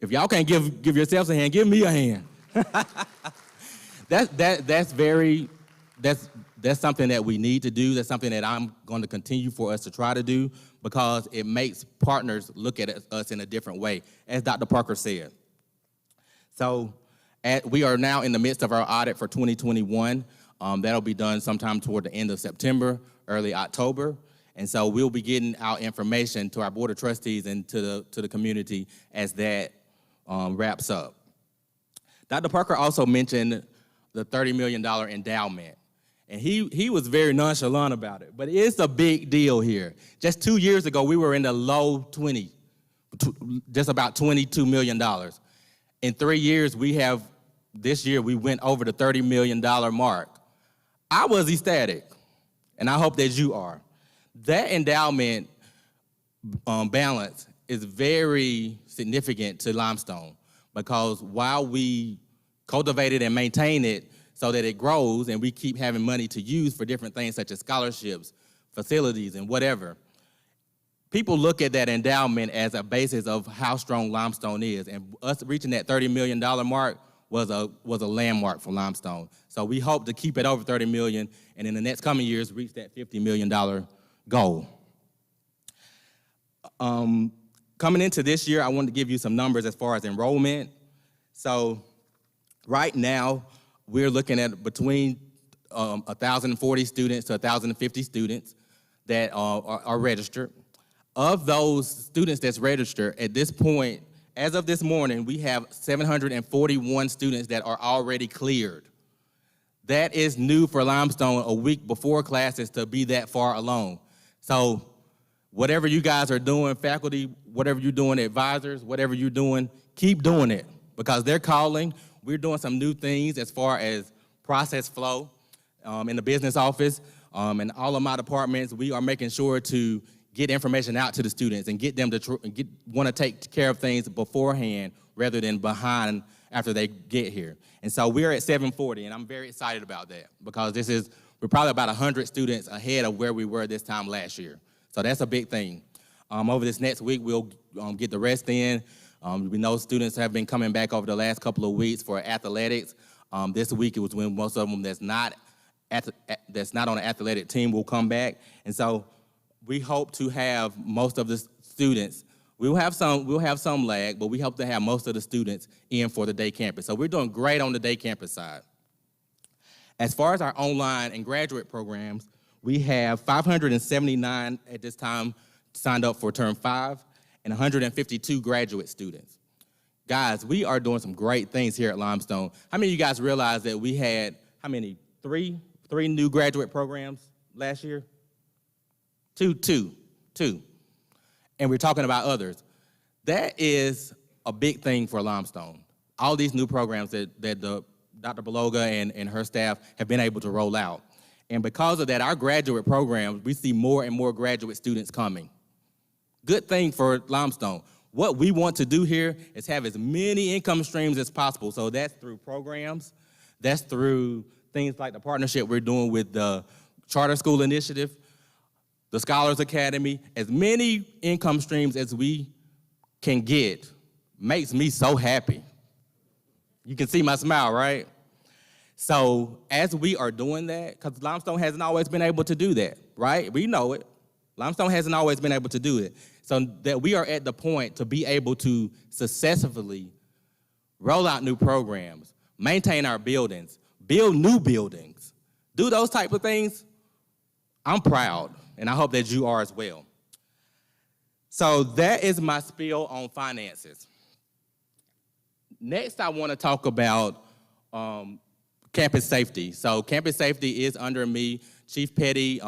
If y'all can't give yourselves a hand, give me a hand. That's something that we need to do. That's something that I'm going to continue for us to try to do, because it makes partners look at us in a different way, as Dr. Parker said. So we are now in the midst of our audit for 2021. That'll be done sometime toward the end of September, early October. And so we'll be getting our information to our Board of Trustees and to the community as that wraps up. Dr. Parker also mentioned the $30 million endowment. And he was very nonchalant about it, but it's a big deal here. Just 2 years ago, we were in the low 20, just about $22 million. In 3 years, this year, we went over the $30 million mark. I was ecstatic, and I hope that you are. That endowment balance is very significant to Limestone, because while we cultivate it and maintain it so that it grows and we keep having money to use for different things such as scholarships, facilities, and whatever, people look at that endowment as a basis of how strong Limestone is. And us reaching that $30 million mark was a landmark for Limestone. So we hope to keep it over $30 million, and in the next coming years, reach that $50 million goal. Coming into this year, I wanted to give you some numbers as far as enrollment. So right now, we're looking at between 1,040 students to 1,050 students that are registered. Of those students that's registered, at this point, as of this morning, we have 741 students that are already cleared. That is new for Limestone a week before classes to be that far along. So whatever you guys are doing, faculty, whatever you're doing, advisors, whatever you're doing, keep doing it, because they're calling. We're doing some new things as far as process flow in the business office. And all of my departments, we are making sure to get information out to the students and get them to want to take care of things beforehand rather than behind after they get here. And so we're at 740, and I'm very excited about that, because we're probably about 100 students ahead of where we were this time last year. So that's a big thing. Over this next week, we'll get the rest in. We know students have been coming back over the last couple of weeks for athletics. This week it was when most of them that's not on an athletic team will come back. And so we hope to have most of the students We'll have some lag, but we hope to have most of the students in for the day campus. So we're doing great on the day campus side. As far as our online and graduate programs, we have 579 at this time signed up for term 5 and 152 graduate students. Guys, we are doing some great things here at Limestone. How many of you guys realize that we had, three new graduate programs last year? Two. And we're talking about others. That is a big thing for Limestone. All these new programs that Dr. Beloga and her staff have been able to roll out. And because of that, our graduate programs, we see more and more graduate students coming. Good thing for Limestone. What we want to do here is have as many income streams as possible. So that's through programs, that's through things like the partnership we're doing with the Charter School Initiative, the Scholars Academy. As many income streams as we can get makes me so happy. You can see my smile, right? So as we are doing that, because Limestone hasn't always been able to do that, right? We know it. Limestone hasn't always been able to do it. So that we are at the point to be able to successfully roll out new programs, maintain our buildings, build new buildings, do those type of things, I'm proud, and I hope that you are as well. So that is my spiel on finances. Next, I want to talk about campus safety. So campus safety is under me. Chief Petty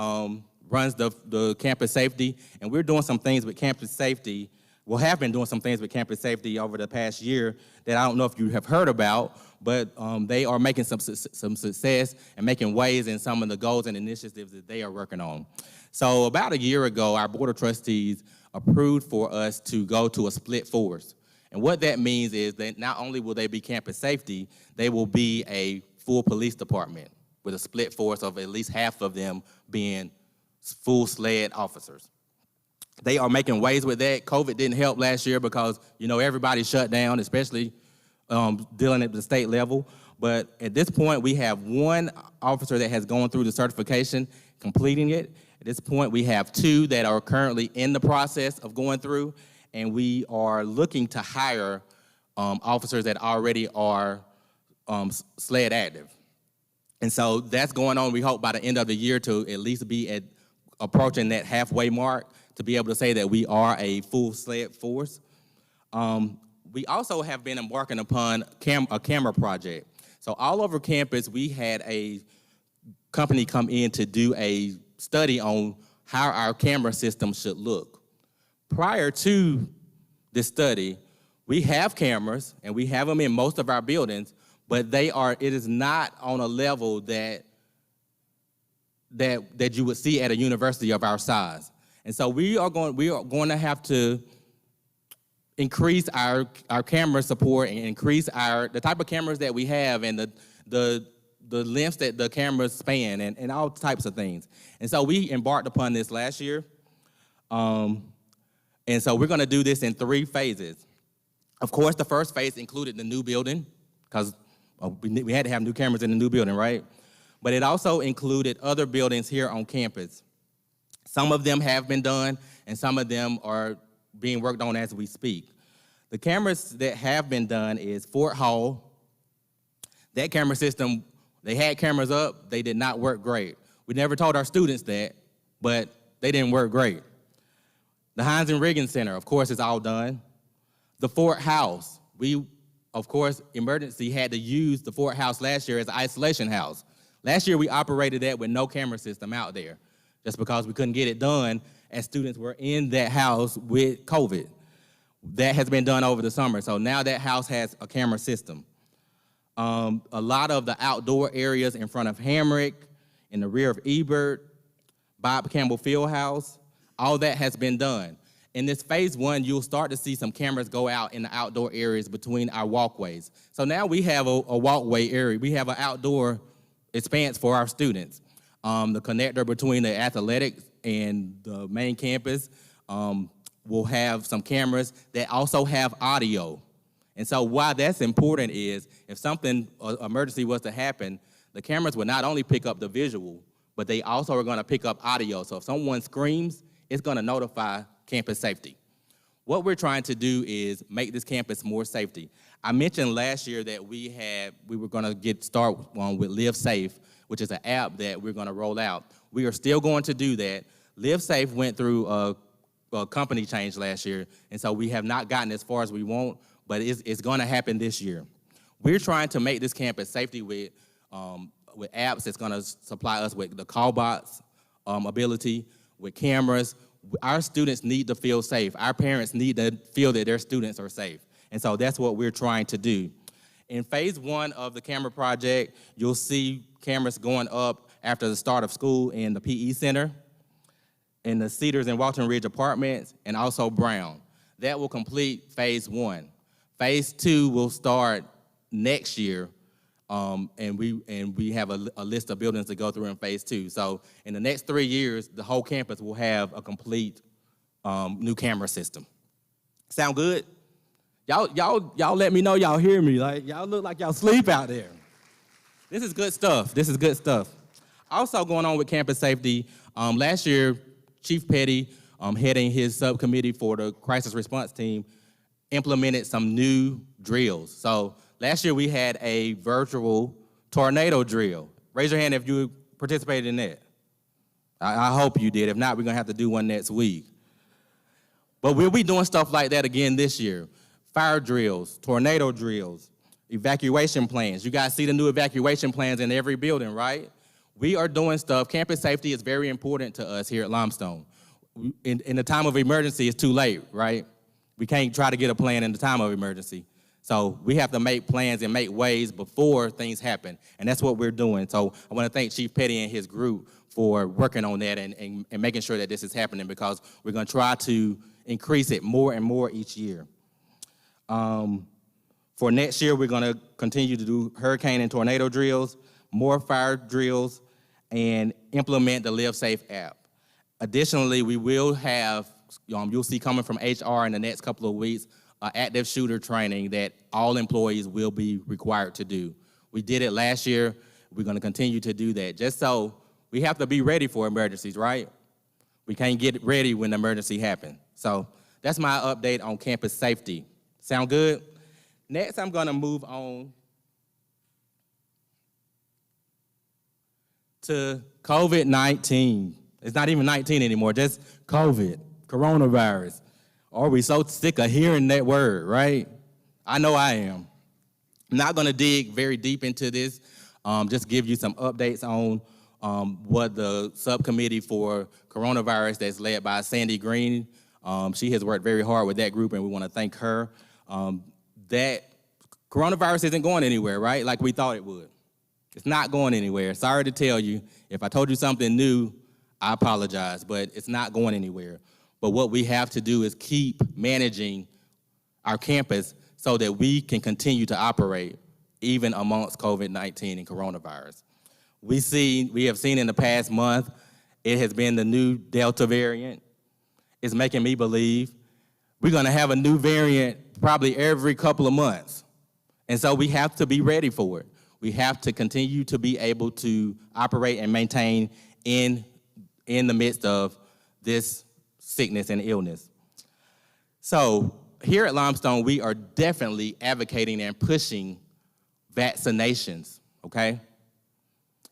runs the campus safety, and we're doing some things with campus safety. We have been doing some things with campus safety over the past year that I don't know if you have heard about, but they are making some success and making waves in some of the goals and initiatives that they are working on. So about a year ago, our Board of Trustees approved for us to go to a split force. And what that means is that not only will they be campus safety, they will be a full police department with a split force of at least half of them being full SLED officers. They are making waves with that. COVID didn't help last year because, everybody shut down, especially dealing at the state level. But at this point, we have one officer that has gone through the certification, completing it. At this point, we have 2 that are currently in the process of going through, and we are looking to hire officers that already are SLED active. And so that's going on. We hope by the end of the year to at least be approaching that halfway mark to be able to say that we are a full SLED force. We also have been embarking upon a camera project. So all over campus, we had a company come in to do a study on how our camera system should look. Prior to this study, we have cameras, and we have them in most of our buildings, but it is not on a level that you would see at a university of our size. And so we are going to have to increase our camera support and increase the type of cameras that we have and the lengths that the cameras span and all types of things. And so we embarked upon this last year. And so we're going to do this in 3 phases. Of course, the first phase included the new building because we had to have new cameras in the new building, right? But it also included other buildings here on campus. Some of them have been done, and some of them are being worked on as we speak. The cameras that have been done is Fort Hall. That camera system, they had cameras up, they did not work great. We never told our students that, but they didn't work great. The Heinz and Riggins Center, of course, is all done. The Fort House, we, of course, emergency had to use the Fort House last year as an isolation house. Last year, we operated that with no camera system out there, just because we couldn't get it done as students were in that house with COVID. That has been done over the summer, so now that house has a camera system. A lot of the outdoor areas in front of Hamrick, in the rear of Ebert, Bob Campbell Fieldhouse, all that has been done. In this phase 1, you'll start to see some cameras go out in the outdoor areas between our walkways. So now we have a walkway area. We have an outdoor expanse for our students. The connector between the athletics and the main campus will have some cameras that also have audio. And so why that's important is if something, emergency was to happen, the cameras will not only pick up the visual, but they also are going to pick up audio. So if someone screams, it's going to notify campus safety. What we're trying to do is make this campus more safety. I mentioned last year that we were gonna get started with Live Safe, which is an app that we're gonna roll out. We are still going to do that. Live Safe went through a company change last year, and so we have not gotten as far as we want, but it's gonna happen this year. We're trying to make this campus safety with apps that's gonna supply us with the call box ability, with cameras. Our students need to feel safe. Our parents need to feel that their students are safe. And so that's what we're trying to do. In phase 1 of the camera project, you'll see cameras going up after the start of school in the PE Center, in the Cedars and Walton Ridge apartments, and also Brown. That will complete phase 1. Phase 2 will start next year, and we have a list of buildings to go through in phase 2. So in the next 3 years, the whole campus will have a complete new camera system. Sound good? Y'all let me know y'all hear me. Like, y'all look like y'all sleep out there. This is good stuff. This is good stuff. Also going on with campus safety, last year, Chief Petty, heading his subcommittee for the crisis response team, implemented some new drills. So last year we had a virtual tornado drill. Raise your hand if you participated in that. I hope you did. If not, we're gonna have to do one next week. But we'll be doing stuff like that again this year. Fire drills, tornado drills, evacuation plans. You guys see the new evacuation plans in every building, right? We are doing stuff. Campus safety is very important to us here at Limestone. In the time of emergency, it's too late, right? We can't try to get a plan in the time of emergency. So we have to make plans and make ways before things happen, and that's what we're doing. So I want to thank Chief Petty and his group for working on that and making sure that this is happening, because we're going to try to increase it more and more each year. For next year, we're going to continue to do hurricane and tornado drills, more fire drills, and implement the Live Safe app. Additionally, we will have, you'll see coming from HR in the next couple of weeks, active shooter training that all employees will be required to do. We did it last year. We're going to continue to do that, just so we have to be ready for emergencies, right? We can't get ready when the emergency happens. So that's my update on campus safety. Sound good? Next, I'm going to move on to COVID-19. It's not even 19 anymore, just COVID, coronavirus. Are we so sick of hearing that word, right? I know I am. I'm not going to dig very deep into this, just give you some updates on what the subcommittee for coronavirus that's led by Sandy Green, she has worked very hard with that group, and we want to thank her. That coronavirus isn't going anywhere, right? Like we thought it would. It's not going anywhere. Sorry to tell you. If I told you something new, I apologize, but it's not going anywhere. But what we have to do is keep managing our campus so that we can continue to operate even amongst COVID-19 and coronavirus. We have seen in the past month, it has been the new Delta variant. It's making me believe we're gonna have a new variant probably every couple of months. And so we have to be ready for it. We have to continue to be able to operate and maintain in the midst of this sickness and illness. So here at Limestone, we are definitely advocating and pushing vaccinations, okay?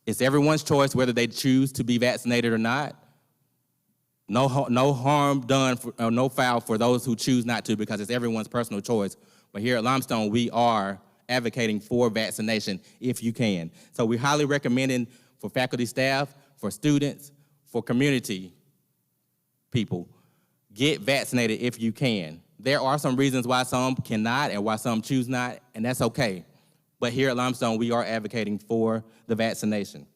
It's everyone's choice whether they choose to be vaccinated or not. No harm done, no foul for those who choose not to, because it's everyone's personal choice. But here at Limestone, we are advocating for vaccination if you can. So we're highly recommending for faculty, staff, for students, for community people, get vaccinated if you can. There are some reasons why some cannot and why some choose not, and that's okay. But here at Limestone, we are advocating for the vaccination.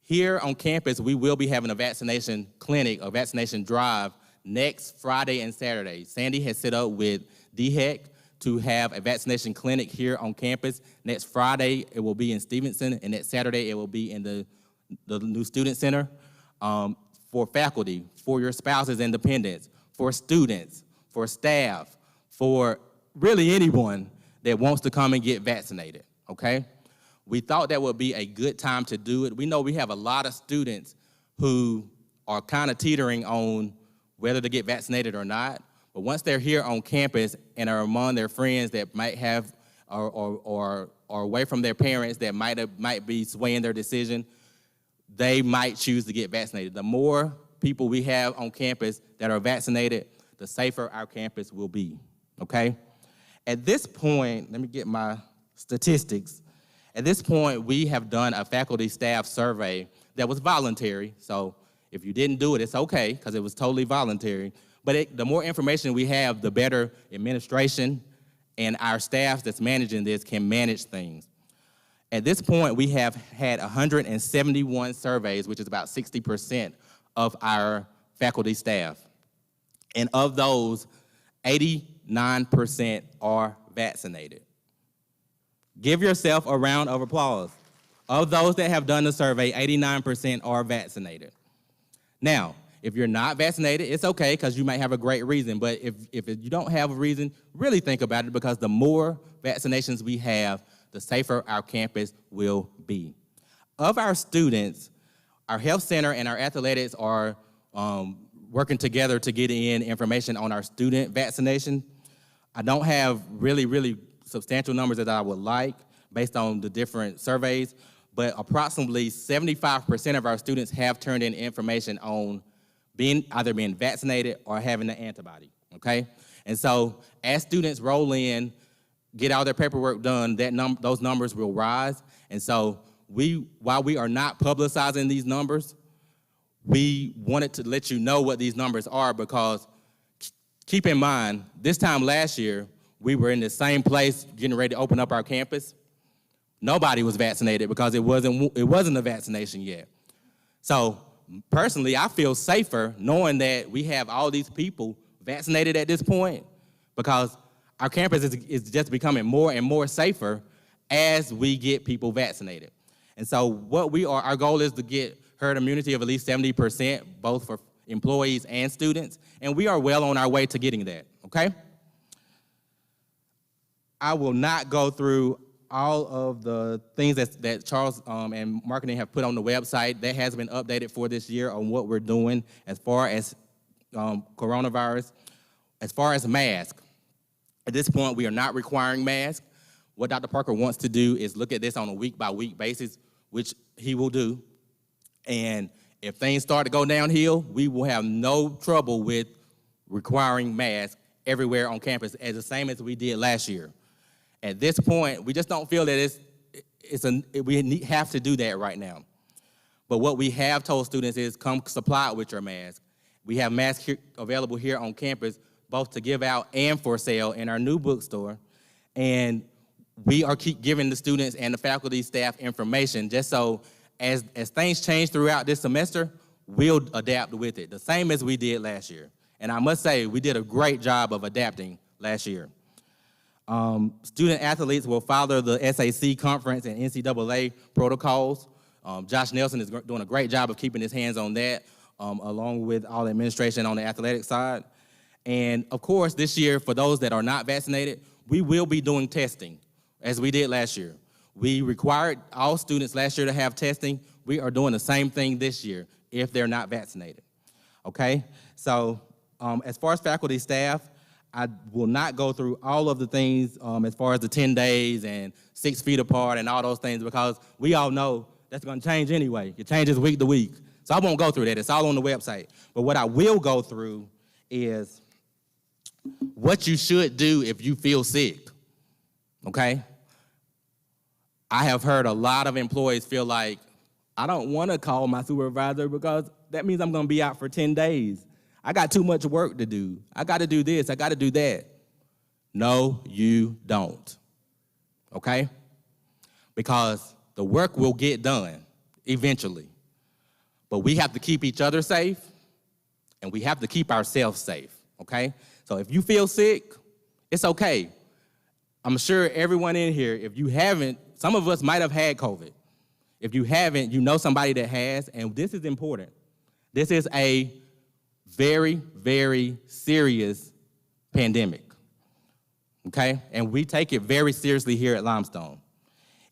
Here on campus, we will be having a vaccination clinic, a vaccination drive next Friday and Saturday. Sandy has set up with DHEC to have a vaccination clinic here on campus. Next Friday, it will be in Stevenson, and next Saturday, it will be in the new student center. For faculty, for your spouses and dependents, for students, for staff, for really anyone that wants to come and get vaccinated, okay? We thought that would be a good time to do it. We know we have a lot of students who are kind of teetering on whether to get vaccinated or not, But once they're here on campus and are among their friends that might have or away from their parents that might be swaying their decision, they might choose to get vaccinated. The more people we have on campus that are vaccinated, the safer our campus will be, okay? At this point, let me get my statistics. At this point, we have done a faculty staff survey that was voluntary. So if you didn't do it, it's okay, because it was totally voluntary. But the more information we have, the better administration and our staff that's managing this can manage things. At this point, we have had 171 surveys, which is about 60% of our faculty staff. And of those, 89% are vaccinated. Give yourself a round of applause. Of those that have done the survey, 89% are vaccinated. Now, if you're not vaccinated, it's okay, because you might have a great reason. But if you don't have a reason, really think about it, because the more vaccinations we have, the safer our campus will be. Of our students, our health center and our athletics are working together to get in information on our student vaccination. I don't have really substantial numbers that I would like based on the different surveys, but approximately 75% of our students have turned in information on either being vaccinated or having the antibody, okay? And so as students roll in, get all their paperwork done, those numbers will rise. And so while we are not publicizing these numbers, we wanted to let you know what these numbers are, because keep in mind, this time last year, we were in the same place getting ready to open up our campus. Nobody was vaccinated because it wasn't a vaccination yet. So personally, I feel safer knowing that we have all these people vaccinated at this point, because our campus is just becoming more and more safer as we get people vaccinated. And so our goal is to get herd immunity of at least 70%, both for employees and students, and we are well on our way to getting that, okay? I will not go through all of the things that Charles and marketing have put on the website. That has been updated for this year on what we're doing as far as coronavirus. As far as masks, at this point, we are not requiring masks. What Dr. Parker wants to do is look at this on a week-by-week basis, which he will do. And if things start to go downhill, we will have no trouble with requiring masks everywhere on campus, as the same as we did last year. At this point, we just don't feel that we have to do that right now. But what we have told students is come supplied with your mask. We have masks available here on campus, both to give out and for sale in our new bookstore. And we are keep giving the students and the faculty staff information, just so as things change throughout this semester, we'll adapt with it, the same as we did last year. And I must say, we did a great job of adapting last year. Student athletes will follow the SAC conference and NCAA protocols. Josh Nelson is doing a great job of keeping his hands on that, along with all the administration on the athletic side. And of course, this year, for those that are not vaccinated, we will be doing testing, as we did last year. We required all students last year to have testing. We are doing the same thing this year if they're not vaccinated, okay? So as far as faculty staff, I will not go through all of the things as far as the 10 days and 6 feet apart and all those things, because we all know that's going to change anyway. It changes week to week. So I won't go through that. It's all on the website. But what I will go through is what you should do if you feel sick, okay? I have heard a lot of employees feel like, I don't want to call my supervisor because that means I'm going to be out for 10 days. I got too much work to do. I got to do this. I got to do that. No, you don't, okay? Because the work will get done eventually. But we have to keep each other safe, and we have to keep ourselves safe, okay? So if you feel sick, it's okay. I'm sure everyone in here, if you haven't, some of us might have had COVID. If you haven't, you know somebody that has, and this is important. This is a very, very serious pandemic, okay? And we take it very seriously here at Limestone.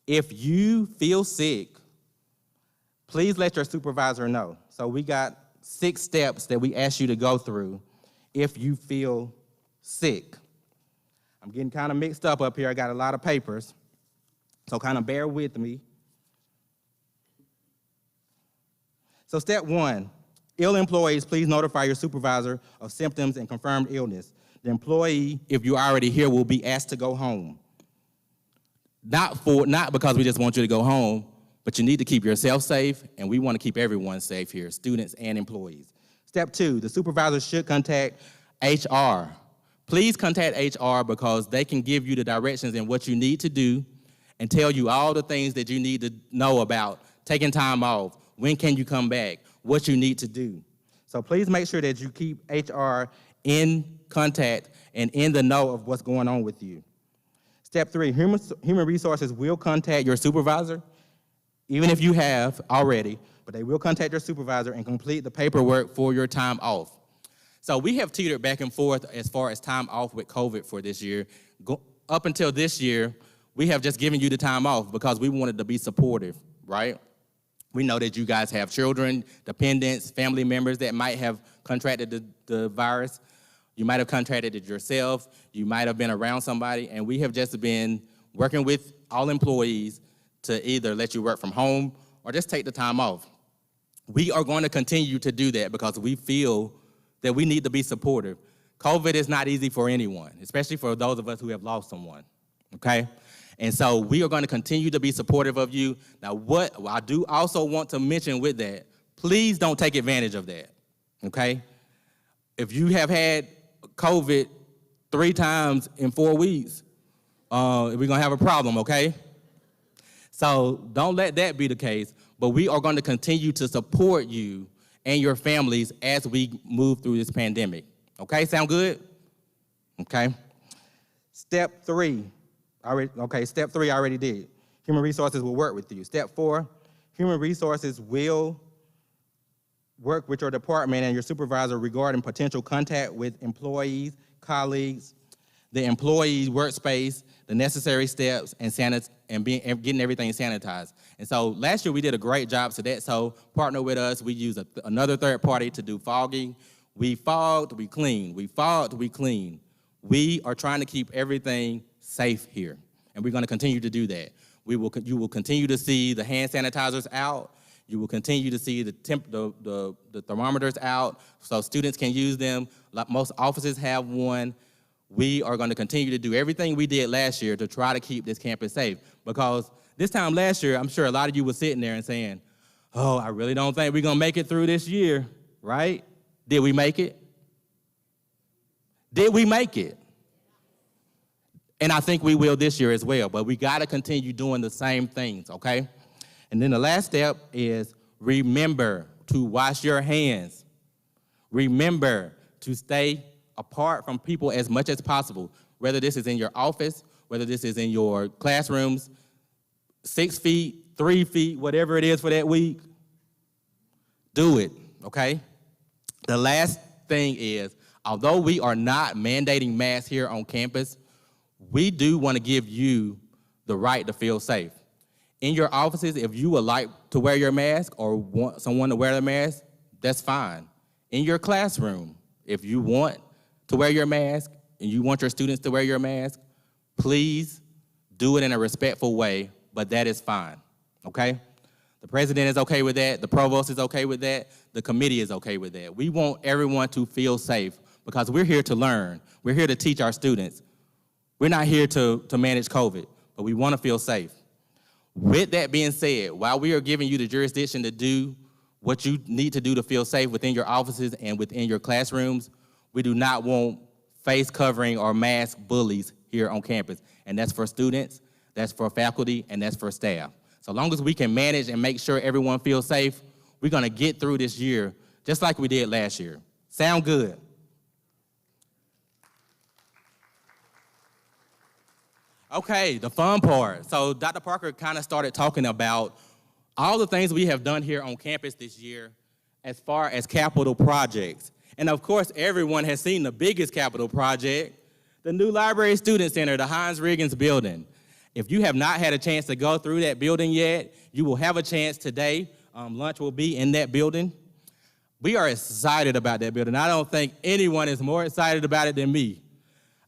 If you feel sick, please let your supervisor know. So we got 6 steps that we ask you to go through if you feel sick. I'm getting kind of mixed up here. I got a lot of papers, so kind of bear with me. So step 1, ill employees, please notify your supervisor of symptoms and confirmed illness. The employee, if you're already here, will be asked to go home. Not because we just want you to go home, but you need to keep yourself safe, and we want to keep everyone safe here, students and employees. Step 2, the supervisor should contact HR. Please contact HR because they can give you the directions and what you need to do and tell you all the things that you need to know about taking time off, when can you come back, what you need to do. So please make sure that you keep HR in contact and in the know of what's going on with you. Step 3, human resources will contact your supervisor, even if you have already, but they will contact your supervisor and complete the paperwork for your time off. So we have teetered back and forth as far as time off with COVID for this year. Up until this year, we have just given you the time off because we wanted to be supportive, right? We know that you guys have children, dependents, family members that might have contracted the virus. You might have contracted it yourself. You might have been around somebody, and we have just been working with all employees to either let you work from home or just take the time off. We are going to continue to do that because we feel that we need to be supportive. COVID is not easy for anyone, especially for those of us who have lost someone, okay? And so we are going to continue to be supportive of you. Now, what I do also want to mention with that, please don't take advantage of that, okay? If you have had COVID 3 times in 4 weeks, we're going to have a problem, okay? So don't let that be the case, but we are going to continue to support you and your families as we move through this pandemic. Okay, sound good? Okay. Step 3, I already did. Human resources will work with you. Step 4, human resources will work with your department and your supervisor regarding potential contact with employees, colleagues, the employee's workspace, the necessary steps, and getting everything sanitized. And so last year we did a great job to that. So partner with us. We used another third party to do fogging. We fogged, we cleaned. We fogged, we cleaned. We are trying to keep everything safe here, and we're going to continue to do that. You will continue to see the hand sanitizers out. You will continue to see the thermometers out so students can use them. Like most offices have one. We are going to continue to do everything we did last year to try to keep this campus safe. Because this time last year, I'm sure a lot of you were sitting there and saying, oh, I really don't think we're going to make it through this year, right? Did we make it? Did we make it? And I think we will this year as well, but we got to continue doing the same things, okay? And then the last step is remember to wash your hands. Remember to stay apart from people as much as possible, whether this is in your office, whether this is in your classrooms, 6 feet, 3 feet, whatever it is for that week, do it, okay? The last thing is, although we are not mandating masks here on campus, we do want to give you the right to feel safe. In your offices, if you would like to wear your mask or want someone to wear their mask, that's fine. In your classroom, if you want to wear your mask and you want your students to wear your mask, please do it in a respectful way, but that is fine, okay? The president is okay with that. The provost is okay with that. The committee is okay with that. We want everyone to feel safe because we're here to learn. We're here to teach our students. We're not here to manage COVID, but we want to feel safe. With that being said, while we are giving you the jurisdiction to do what you need to do to feel safe within your offices and within your classrooms, we do not want face covering or mask bullies here on campus. And that's for students, that's for faculty, and that's for staff. So long as we can manage and make sure everyone feels safe, we're going to get through this year just like we did last year. Sound good? Okay, the fun part. So Dr. Parker kind of started talking about all the things we have done here on campus this year as far as capital projects. And of course, everyone has seen the biggest capital project, the new Library Student Center, the Heinz Riggins building. If you have not had a chance to go through that building yet, you will have a chance today. Lunch will be in that building. We are excited about that building. I don't think anyone is more excited about it than me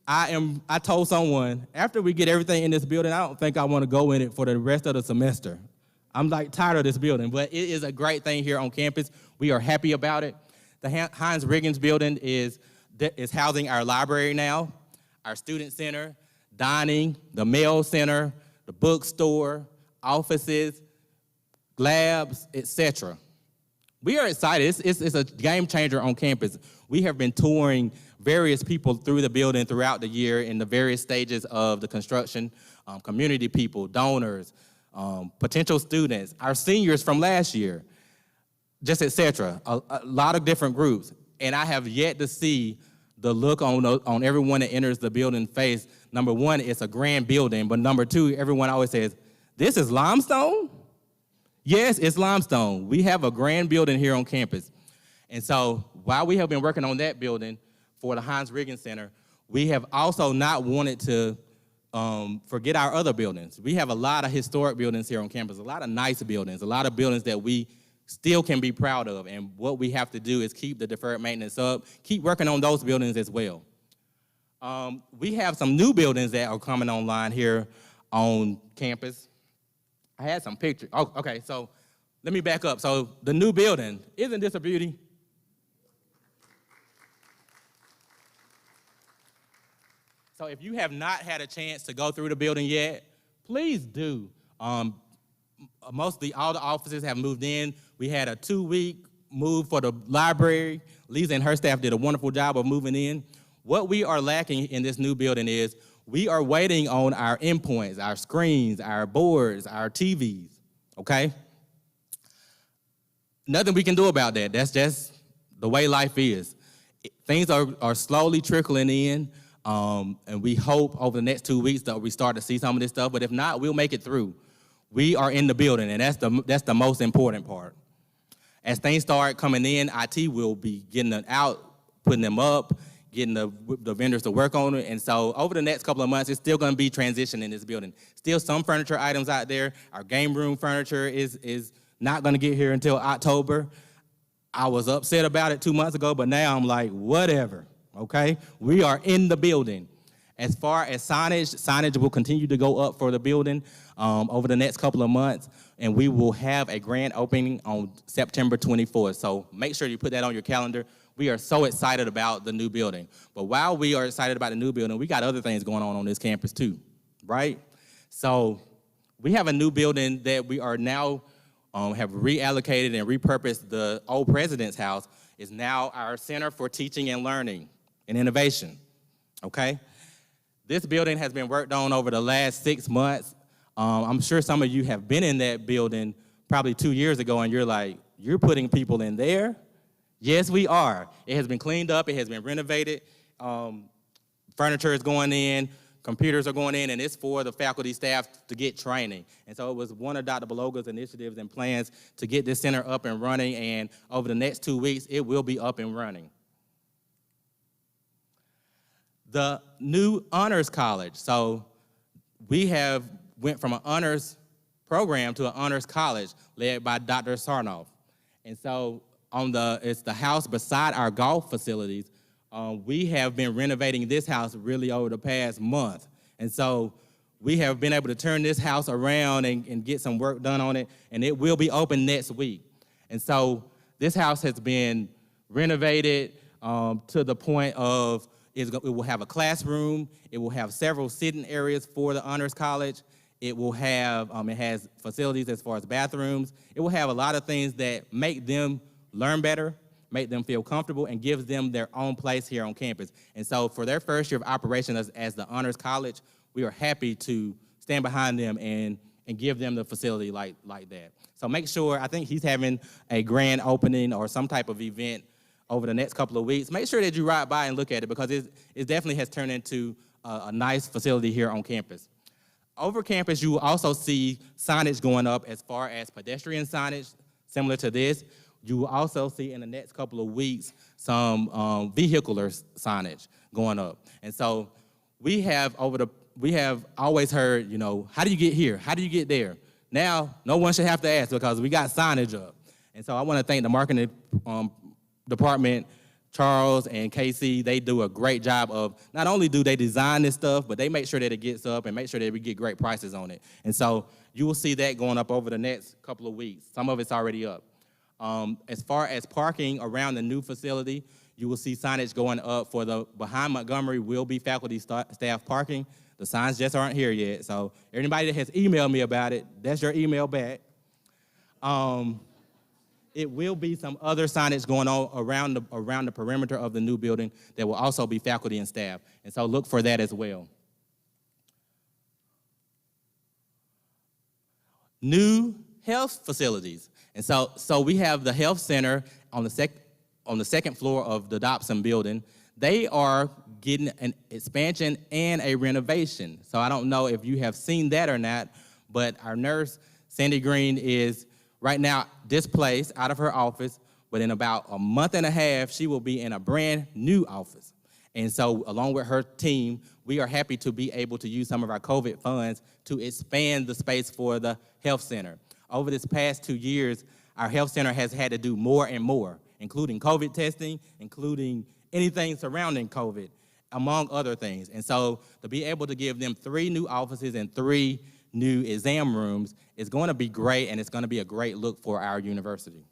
I told someone, after we get everything in this building, I don't think I want to go in it for the rest of the semester. I'm like tired of this building, but it is a great thing here on campus. We are happy about it. The Heinz Riggins building is housing our library now, our student center, dining, the mail center, the bookstore, offices, labs, etc. We are excited. It's a game changer on campus. We have been touring various people through the building throughout the year in the various stages of the construction, community people, donors, potential students, our seniors from last year, just etc. A lot of different groups. And I have yet to see the look on everyone that enters the building face. Number one, it's a grand building, but number two, everyone always says, this is limestone? Yes, it's limestone. We have a grand building here on campus. And so while we have been working on that building for the Heinz Riggins Center, we have also not wanted to forget our other buildings. We have a lot of historic buildings here on campus, a lot of nice buildings, a lot of buildings that we still can be proud of. And what we have to do is keep the deferred maintenance up, keep working on those buildings as well. We have some new buildings that are coming online here on campus. I had some pictures. Oh, okay, so let me back up. So the new building, isn't this a beauty? So if you have not had a chance to go through the building yet, please do. Mostly all the offices have moved in. We had a 2-week move for the library. Lisa and her staff did a wonderful job of moving in. What we are lacking in this new building is we are waiting on our endpoints, our screens, our boards, our TVs, okay? Nothing we can do about that. That's just the way life is. Things are slowly trickling in. And we hope over the next 2 weeks that we start to see some of this stuff, but if not, we'll make it through. We are in the building, and that's the most important part. As things start coming in, IT will be getting them out, putting them up, getting the vendors to work on it, and so over the next couple of months, it's still going to be transition in this building. Still some furniture items out there. Our game room furniture is not going to get here until October. I was upset about it 2 months ago, but now I'm like, whatever. Okay, we are in the building. As far as signage will continue to go up for the building over the next couple of months, and we will have a grand opening on September 24th. So make sure you put that on your calendar. We are so excited about the new building. But while we are excited about the new building, we got other things going on this campus too, right? So we have a new building that we are now have reallocated and repurposed. The old president's house is now our Center for Teaching and Learning and Innovation, okay? This building has been worked on over the last 6 months. I'm sure some of you have been in that building probably 2 years ago, and you're like, you're putting people in there? Yes, we are. It has been cleaned up. It has been renovated. Furniture is going in. Computers are going in, and it's for the faculty staff to get training. And so it was one of Dr. Beloga's initiatives and plans to get this center up and running, and over the next 2 weeks, it will be up and running. The new honors college. So we have went from an honors program to an honors college led by Dr. Sarnoff. And so it's the house beside our golf facilities. We have been renovating this house really over the past month. And so we have been able to turn this house around and get some work done on it, and it will be open next week. And so this house has been renovated to the point of it will have a classroom. It will have several sitting areas for the honors college. It will have, it has facilities as far as bathrooms. It will have a lot of things that make them learn better, make them feel comfortable, and gives them their own place here on campus. And so for their first year of operation as the honors college, we are happy to stand behind them and give them the facility like that. So make sure, I think he's having a grand opening or some type of event over the next couple of weeks. Make sure that you ride by and look at it, because it definitely has turned into a nice facility here on campus. Over campus, you will also see signage going up as far as pedestrian signage, similar to this. You will also see in the next couple of weeks some vehicular signage going up. And so we have always heard, how do you get here? How do you get there? Now, no one should have to ask, because we got signage up. And so I want to thank the marketing department Charles and Casey, they do a great job of, not only do they design this stuff, but they make sure that it gets up and make sure that we get great prices on it. And so you will see that going up over the next couple of weeks. Some of it's already up. As far as parking around the new facility, you will see signage going up for the behind Montgomery will be faculty staff parking. The signs just aren't here yet. So anybody that has emailed me about it, that's your email back. It will be some other signage going on around the perimeter of the new building that will also be faculty and staff. And so look for that as well. New health facilities. And so we have the health center on the second floor of the Dobson building. They are getting an expansion and a renovation. So I don't know if you have seen that or not, but our nurse, Sandy Green, is right now displaced out of her office, but in about a month and a half, she will be in a brand new office. And so along with her team, we are happy to be able to use some of our COVID funds to expand the space for the health center. Over this past 2 years, our health center has had to do more and more, including COVID testing, including anything surrounding COVID, among other things. And so to be able to give them 3 new offices and 3 new exam rooms is going to be great, and it's going to be a great look for our university.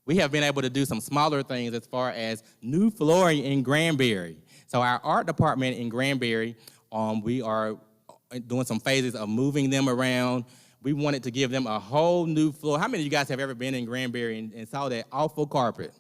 We have been able to do some smaller things as far as new flooring in Granberry. So our art department in Granberry, we are doing some phases of moving them around. We wanted to give them a whole new floor. How many of you guys have ever been in Granberry and saw that awful carpet?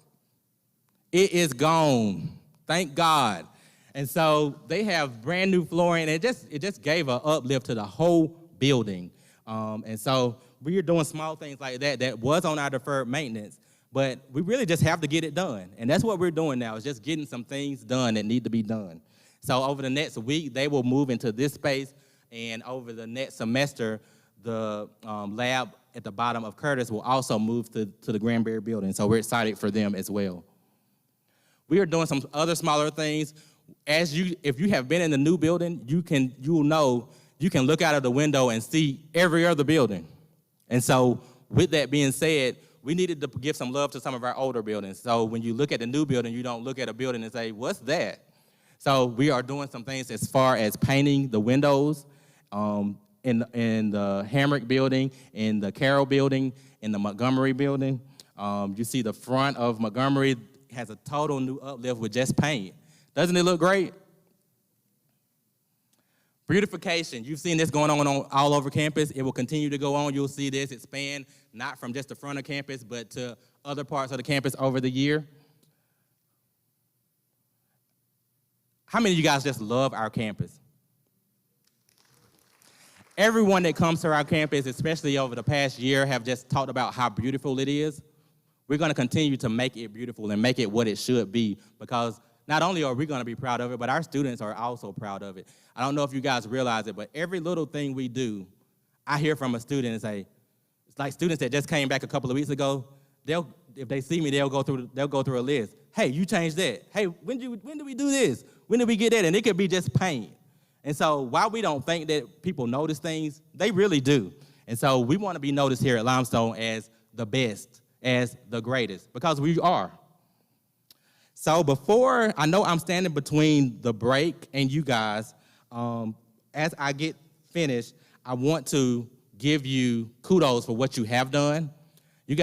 It is gone, thank God. And so they have brand new flooring, and it just gave an uplift to the whole building. And so we are doing small things like that was on our deferred maintenance, but we really just have to get it done. And that's what we're doing now, is just getting some things done that need to be done. So over the next week, they will move into this space, and over the next semester, the lab at the bottom of Curtis will also move to the Granberry building. So we're excited for them as well. We are doing some other smaller things. If you have been in the new building, you will know you can look out of the window and see every other building. And so with that being said, we needed to give some love to some of our older buildings. So when you look at the new building, you don't look at a building and say, what's that? So we are doing some things as far as painting the windows in the Hamrick building, in the Carroll building, in the Montgomery building. You see the front of Montgomery has a total new uplift with just paint. Doesn't it look great? Beautification, you've seen this going on all over campus. It will continue to go on. You'll see this expand, not from just the front of campus, but to other parts of the campus over the year. How many of you guys just love our campus? Everyone that comes to our campus, especially over the past year, have just talked about how beautiful it is. We're going to continue to make it beautiful and make it what it should be, because not only are we going to be proud of it, but our students are also proud of it. I don't know if you guys realize it, but every little thing we do, I hear from a student and say, it's like students that just came back a couple of weeks ago, if they see me, they'll go through a list. Hey, you changed that. Hey, when did we do this? When did we get that? And it could be just paint. And so while we don't think that people notice things, they really do. And so we want to be noticed here at Limestone as the best, as the greatest, because we are. So before, I know I'm standing between the break and you guys. As I get finished, I want to give you kudos for what you have done. We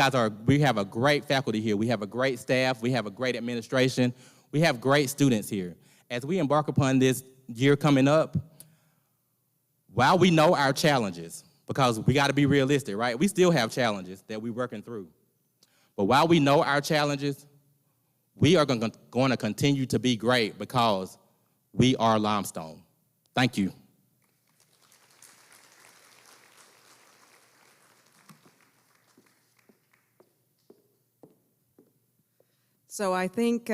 have a great faculty here. We have a great staff. We have a great administration. We have great students here. As we embark upon this year coming up, while we know our challenges, because we got to be realistic, right? We still have challenges that we're working through. But while we know our challenges, we are going to continue to be great because we are Limestone. Thank you. So I think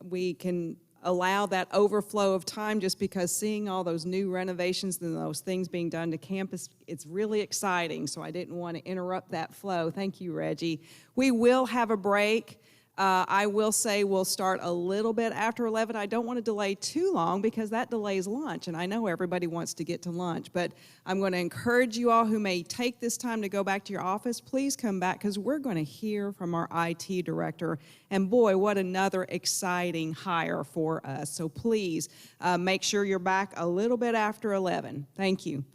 we can allow that overflow of time, just because seeing all those new renovations and those things being done to campus, it's really exciting. So I didn't want to interrupt that flow. Thank you, Reggie. We will have a break. I will say we'll start a little bit after 11. I don't want to delay too long because that delays lunch, and I know everybody wants to get to lunch. But I'm going to encourage you all who may take this time to go back to your office, please come back because we're going to hear from our IT director. And boy, what another exciting hire for us. So please make sure you're back a little bit after 11. Thank you.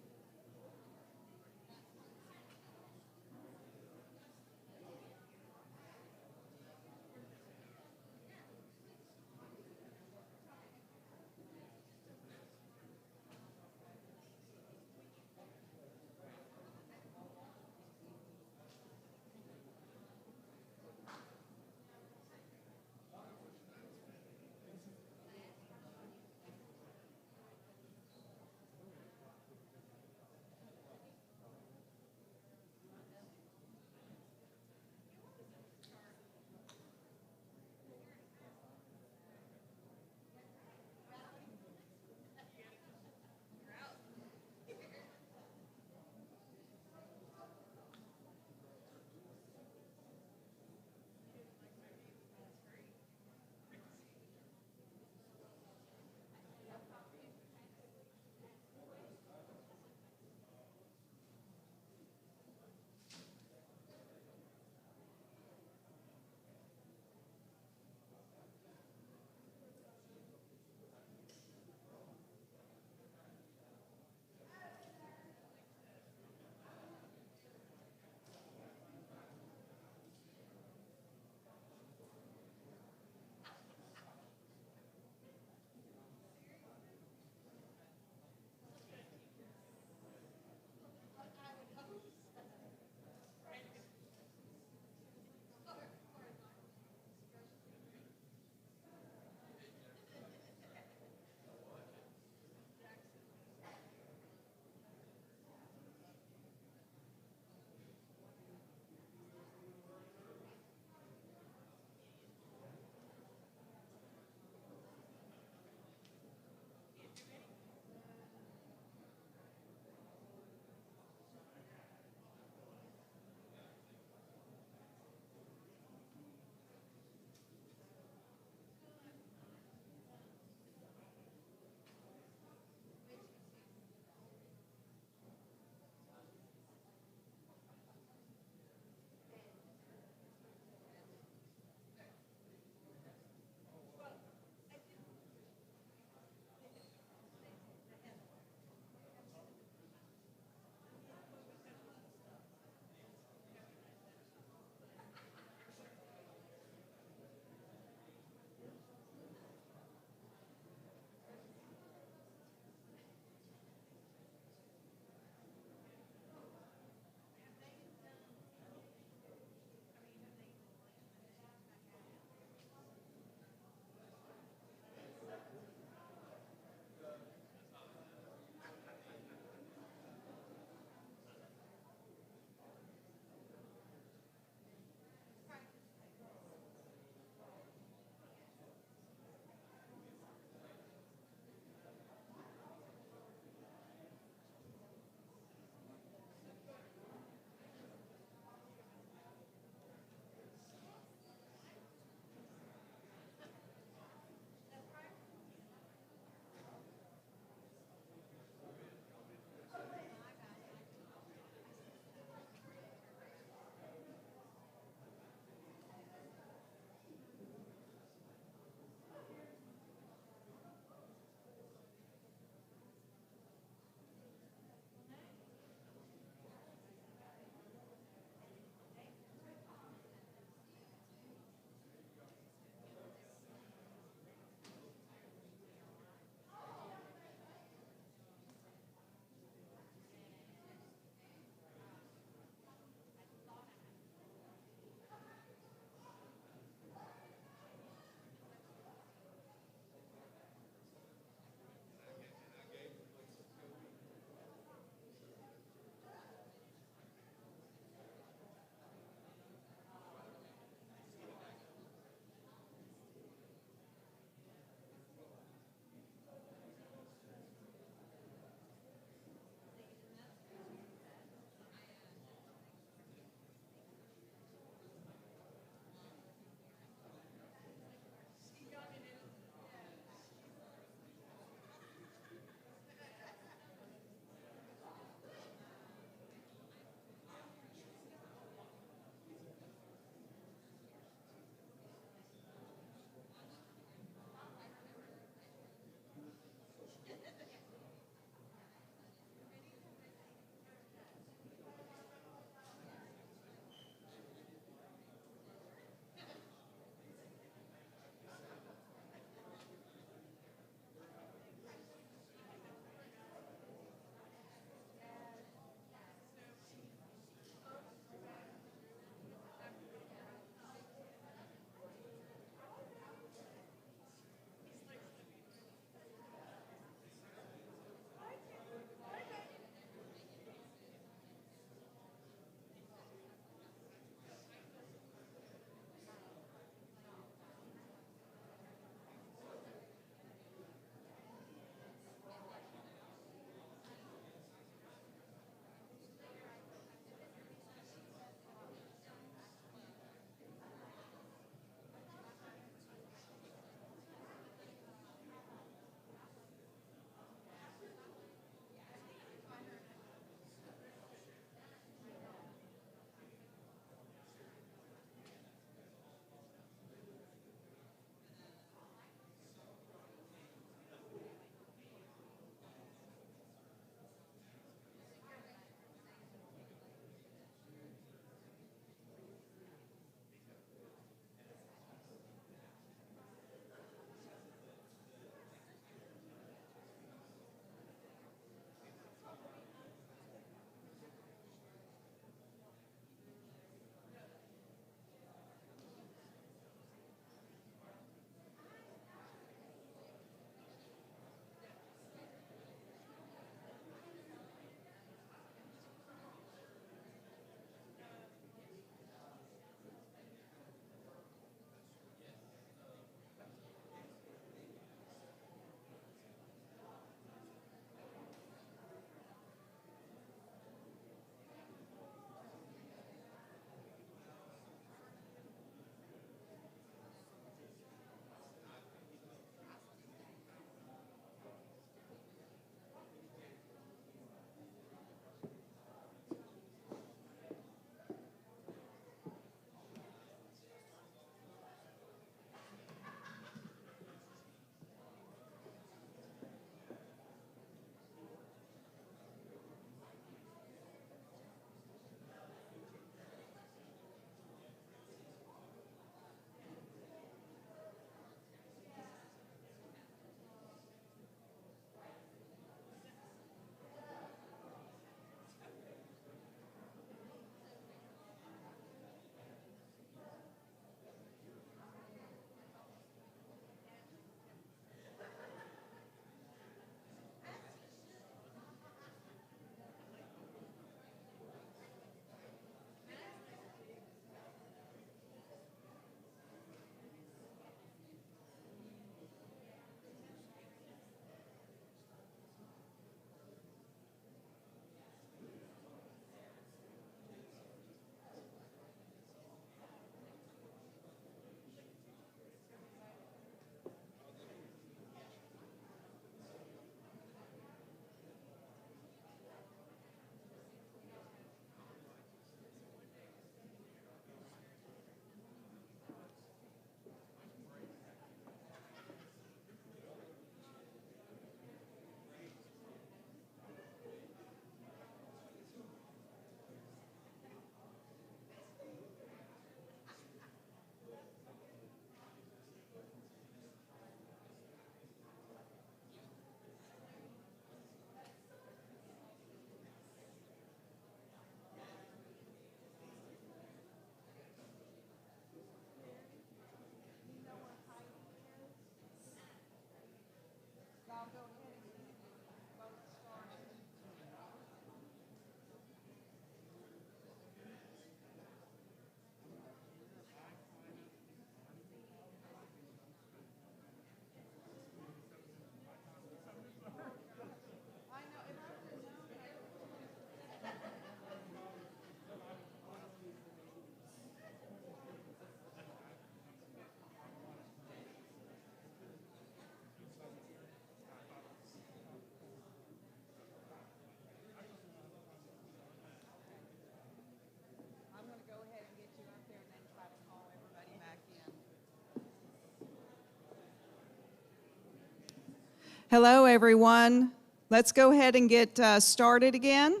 Hello, everyone. Let's go ahead and get started again.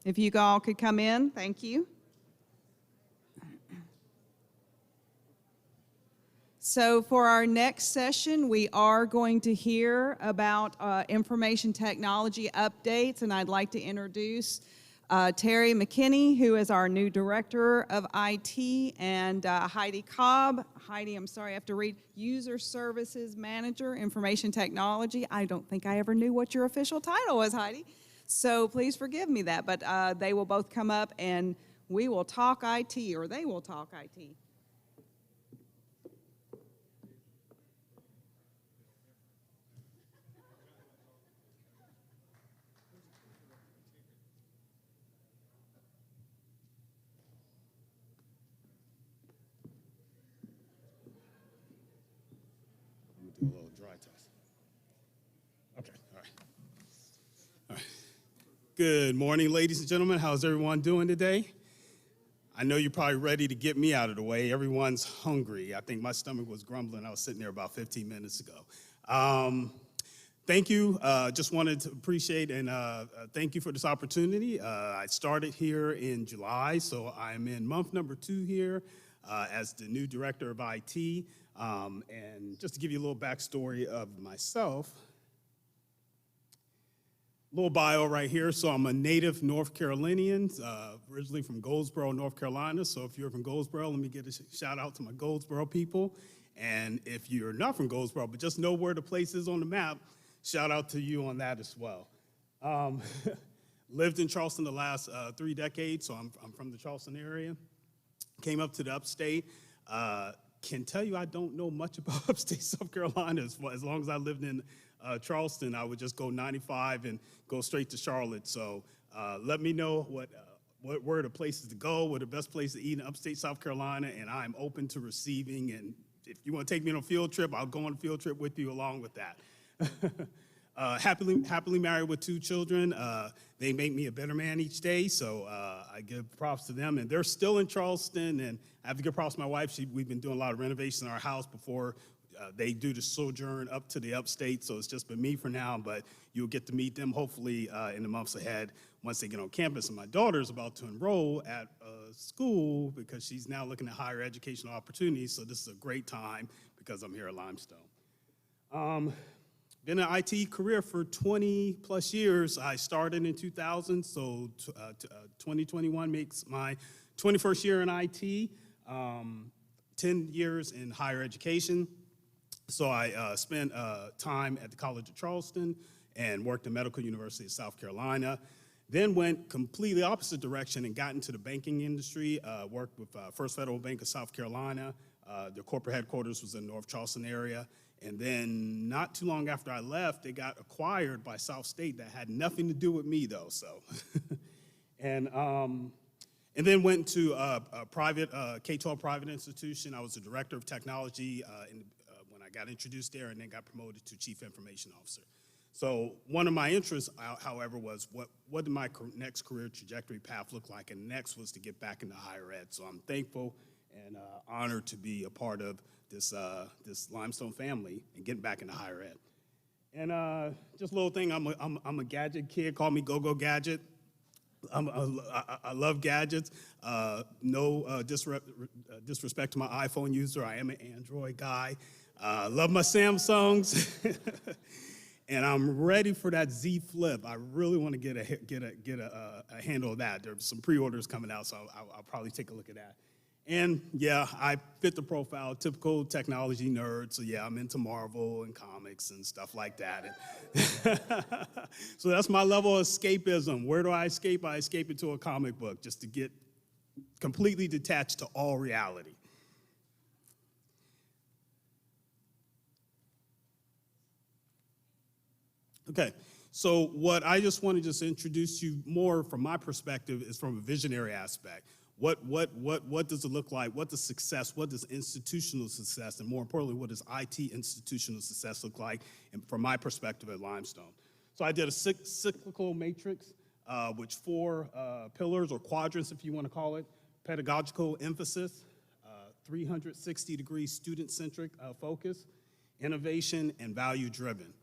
If you all could come in, thank you. So for our next session, we are going to hear about information technology updates, and I'd like to introduce Terry McKinney, who is our new Director of IT, and Heidi Cobb. Heidi, I'm sorry, I have to read, User Services Manager, Information Technology. I don't think I ever knew what your official title was, Heidi. So please forgive me that, but they will both come up and we will talk IT, or they will talk IT. Do a little dry test. Okay, all right. All right. Good morning, ladies and gentlemen. How's everyone doing today? I know you're probably ready to get me out of the way. Everyone's hungry. I think my stomach was grumbling. I was sitting there about 15 minutes ago. Thank you. Just wanted to appreciate and thank you for this opportunity. I started here in July, so I'm in month number 2 here as the new Director of IT. And just to give you a little backstory of myself, little bio right here. So I'm a native North Carolinian, originally from Goldsboro, North Carolina. So if you're from Goldsboro, let me get a shout out to my Goldsboro people. And if you're not from Goldsboro, but just know where the place is on the map, shout out to you on that as well. Lived in Charleston the last 3 decades, so I'm from the Charleston area. Came up to the upstate. Can tell you I don't know much about upstate South Carolina. As long as I lived in Charleston, I would just go 95 and go straight to Charlotte. So let me know where the places to go, where the best place to eat in upstate South Carolina, and I'm open to receiving. And if you want to take me on a field trip, I'll go on a field trip with you along with that. Happily married with 2 children. They make me a better man each day, so I give props to them. And they're still in Charleston, and I have to give props to my wife. We've been doing a lot of renovations in our house before they do the sojourn up to the upstate, so it's just been me for now, but you'll get to meet them hopefully in the months ahead once they get on campus. And my daughter's about to enroll at school because she's now looking at higher educational opportunities, so this is a great time because I'm here at Limestone. Been in an IT career for 20 plus years. I started in 2000, so 2021 makes my 21st year in IT, 10 years in higher education. So I spent time at the College of Charleston and worked at Medical University of South Carolina. Then went completely opposite direction and got into the banking industry, worked with First Federal Bank of South Carolina. Their corporate headquarters was in the North Charleston area. And then not too long after I left, they got acquired by South State. That had nothing to do with me, though, so. And then went to a private, K-12 private institution. I was the director of technology when I got introduced there, and then got promoted to chief information officer. So one of my interests, however, was what did my next career trajectory path look like? And next was to get back into higher ed. So I'm thankful and honored to be a part of this Limestone family and getting back into higher ed. And just a little thing, I'm a gadget kid. Call me Go-Go Gadget. I love gadgets. No disrespect to my iPhone user. I am an Android guy. Love my Samsungs. And I'm ready for that Z Flip. I really want to get a handle of that. There's some pre-orders coming out, so I'll probably take a look at that. And yeah, I fit the profile, typical technology nerd. So yeah, I'm into Marvel and comics and stuff like that. So that's my level of escapism. Where do I escape? I escape into a comic book just to get completely detached to all reality. Okay, so what I just want to just introduce you more from my perspective is from a visionary aspect. What does it look like? What does success, what does institutional success, and more importantly, what does IT institutional success look like from my perspective at Limestone? So I did a cyclical matrix with 4 pillars or quadrants, if you want to call it. Pedagogical emphasis, 360-degree student-centric focus, innovation, and value-driven.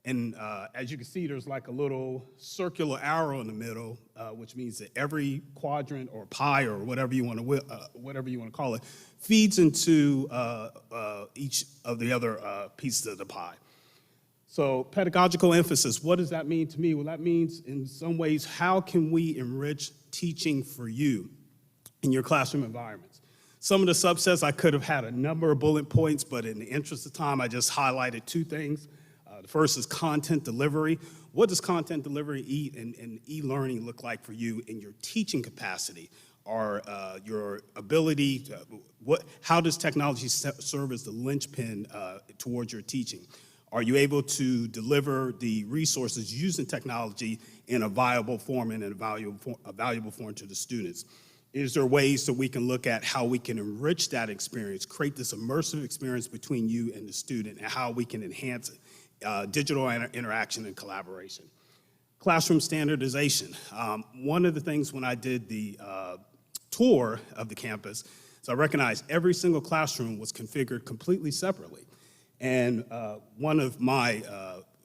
And as you can see, there's like a little circular arrow in the middle, which means that every quadrant or pie or whatever you want to call it feeds into each of the other pieces of the pie. So pedagogical emphasis, what does that mean to me? Well, that means in some ways, how can we enrich teaching for you in your classroom environments? Some of the subsets, I could have had a number of bullet points, but in the interest of time, I just highlighted two things. The first is content delivery. What does content delivery and e-learning look like for you in your teaching capacity? Or your ability to, how does technology serve as the linchpin towards your teaching? Are you able to deliver the resources using technology in a viable form and in a valuable form to the students? Is there ways that we can look at how we can enrich that experience, create this immersive experience between you and the student, and how we can enhance digital interaction and collaboration? Classroom standardization. One of the things when I did the tour of the campus, so I recognized every single classroom was configured completely separately. And one of my,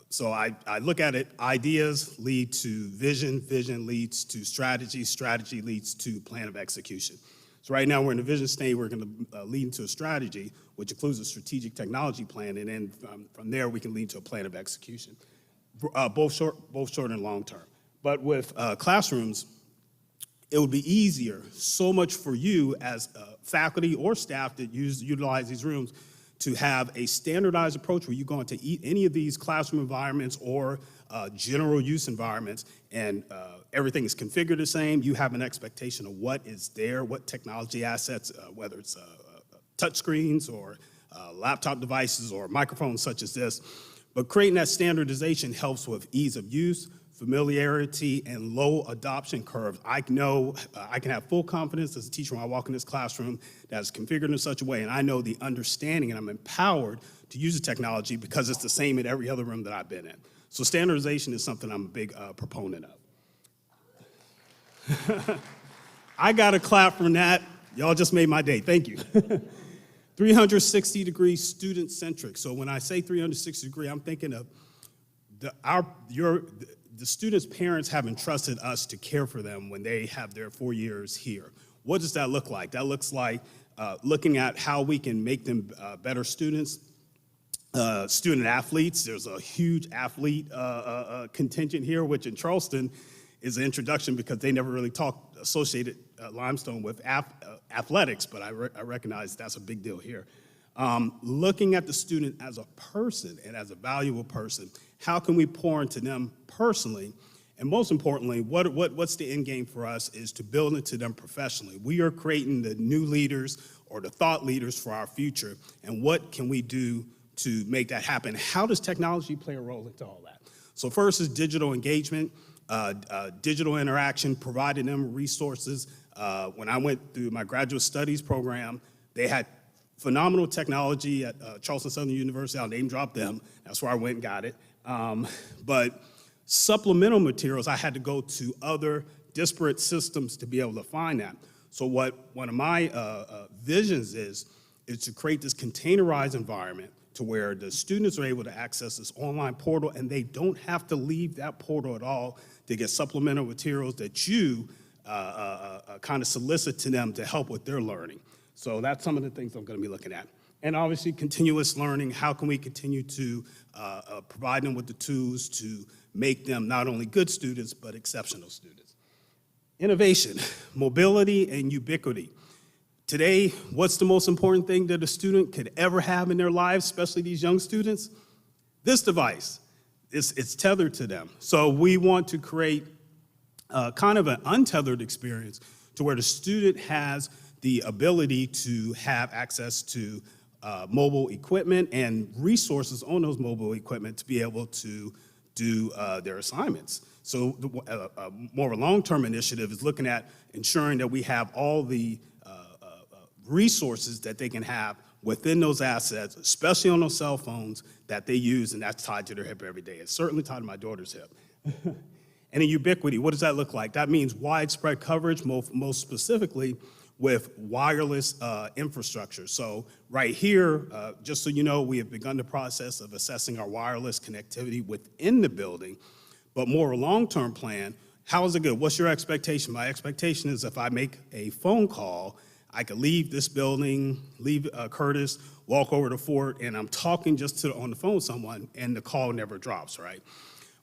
so I look at it, ideas lead to vision, vision leads to strategy, strategy leads to plan of execution. So right now we're in the vision stage, we're going to lead into a strategy, which includes a strategic technology plan, and then from there we can lead to a plan of execution, both short and long term. But with classrooms, it would be easier, so much for you as faculty or staff that utilize these rooms, to have a standardized approach where you go into any of these classroom environments or general use environments, and everything is configured the same. You have an expectation of what is there, what technology assets, whether it's touch screens or laptop devices or microphones such as this. But creating that standardization helps with ease of use, familiarity, and low adoption curves. I know I can have full confidence as a teacher when I walk in this classroom that is configured in such a way, and I know the understanding, and I'm empowered to use the technology because it's the same in every other room that I've been in. So standardization is something I'm a big proponent of. I got a clap from that. Y'all just made my day. Thank you. 360-degree student-centric. So when I say 360-degree, I'm thinking of the students' parents have entrusted us to care for them when they have their 4 years here. What does that look like? That looks like looking at how we can make them better students, student athletes. There's a huge athlete contingent here, which in Charleston is an introduction because they never really associated Limestone with athletics, but I recognize that's a big deal here. Looking at the student as a person and as a valuable person, how can we pour into them personally? And most importantly, what's the end game for us is to build into them professionally. We are creating the new leaders or the thought leaders for our future, and what can we do to make that happen? How does technology play a role into all that? So first is digital engagement, digital interaction, providing them resources. When I went through my graduate studies program, they had phenomenal technology at Charleston Southern University. I'll name drop them. That's where I went and got it. But supplemental materials, I had to go to other disparate systems to be able to find that. So what one of my visions is to create this containerized environment to where the students are able to access this online portal, and they don't have to leave that portal at all to get supplemental materials that you kind of solicit to them to help with their learning. So that's some of the things I'm going to be looking at. And obviously, continuous learning. How can we continue to provide them with the tools to make them not only good students, but exceptional students? Innovation, mobility, and ubiquity. Today, what's the most important thing that a student could ever have in their lives, especially these young students? This device. It's tethered to them. So we want to create kind of an untethered experience to where the student has the ability to have access to mobile equipment and resources on those mobile equipment to be able to do their assignments. So more of a long-term initiative is looking at ensuring that we have all the resources that they can have within those assets, especially on those cell phones that they use, and that's tied to their hip every day. It's certainly tied to my daughter's hip. And in ubiquity, what does that look like? That means widespread coverage. Most specifically, with wireless infrastructure. So right here, just so you know, we have begun the process of assessing our wireless connectivity within the building, but more long-term plan, how is it good? What's your expectation? My expectation is if I make a phone call, I could leave this building, leave Curtis, walk over to Fort, and I'm talking just on the phone with someone, and the call never drops, right?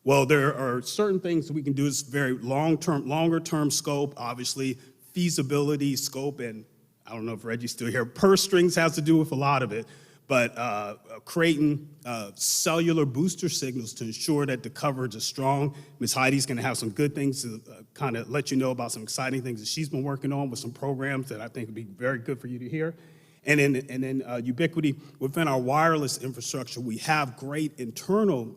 Well, there are certain things that we can do. It's very longer-term scope, obviously, feasibility, scope, and I don't know if Reggie's still here. Purse strings has to do with a lot of it, but creating cellular booster signals to ensure that the coverage is strong. Ms. Heidi's gonna have some good things to kind of let you know about some exciting things that she's been working on with some programs that I think would be very good for you to hear. And then ubiquity within our wireless infrastructure, we have great internal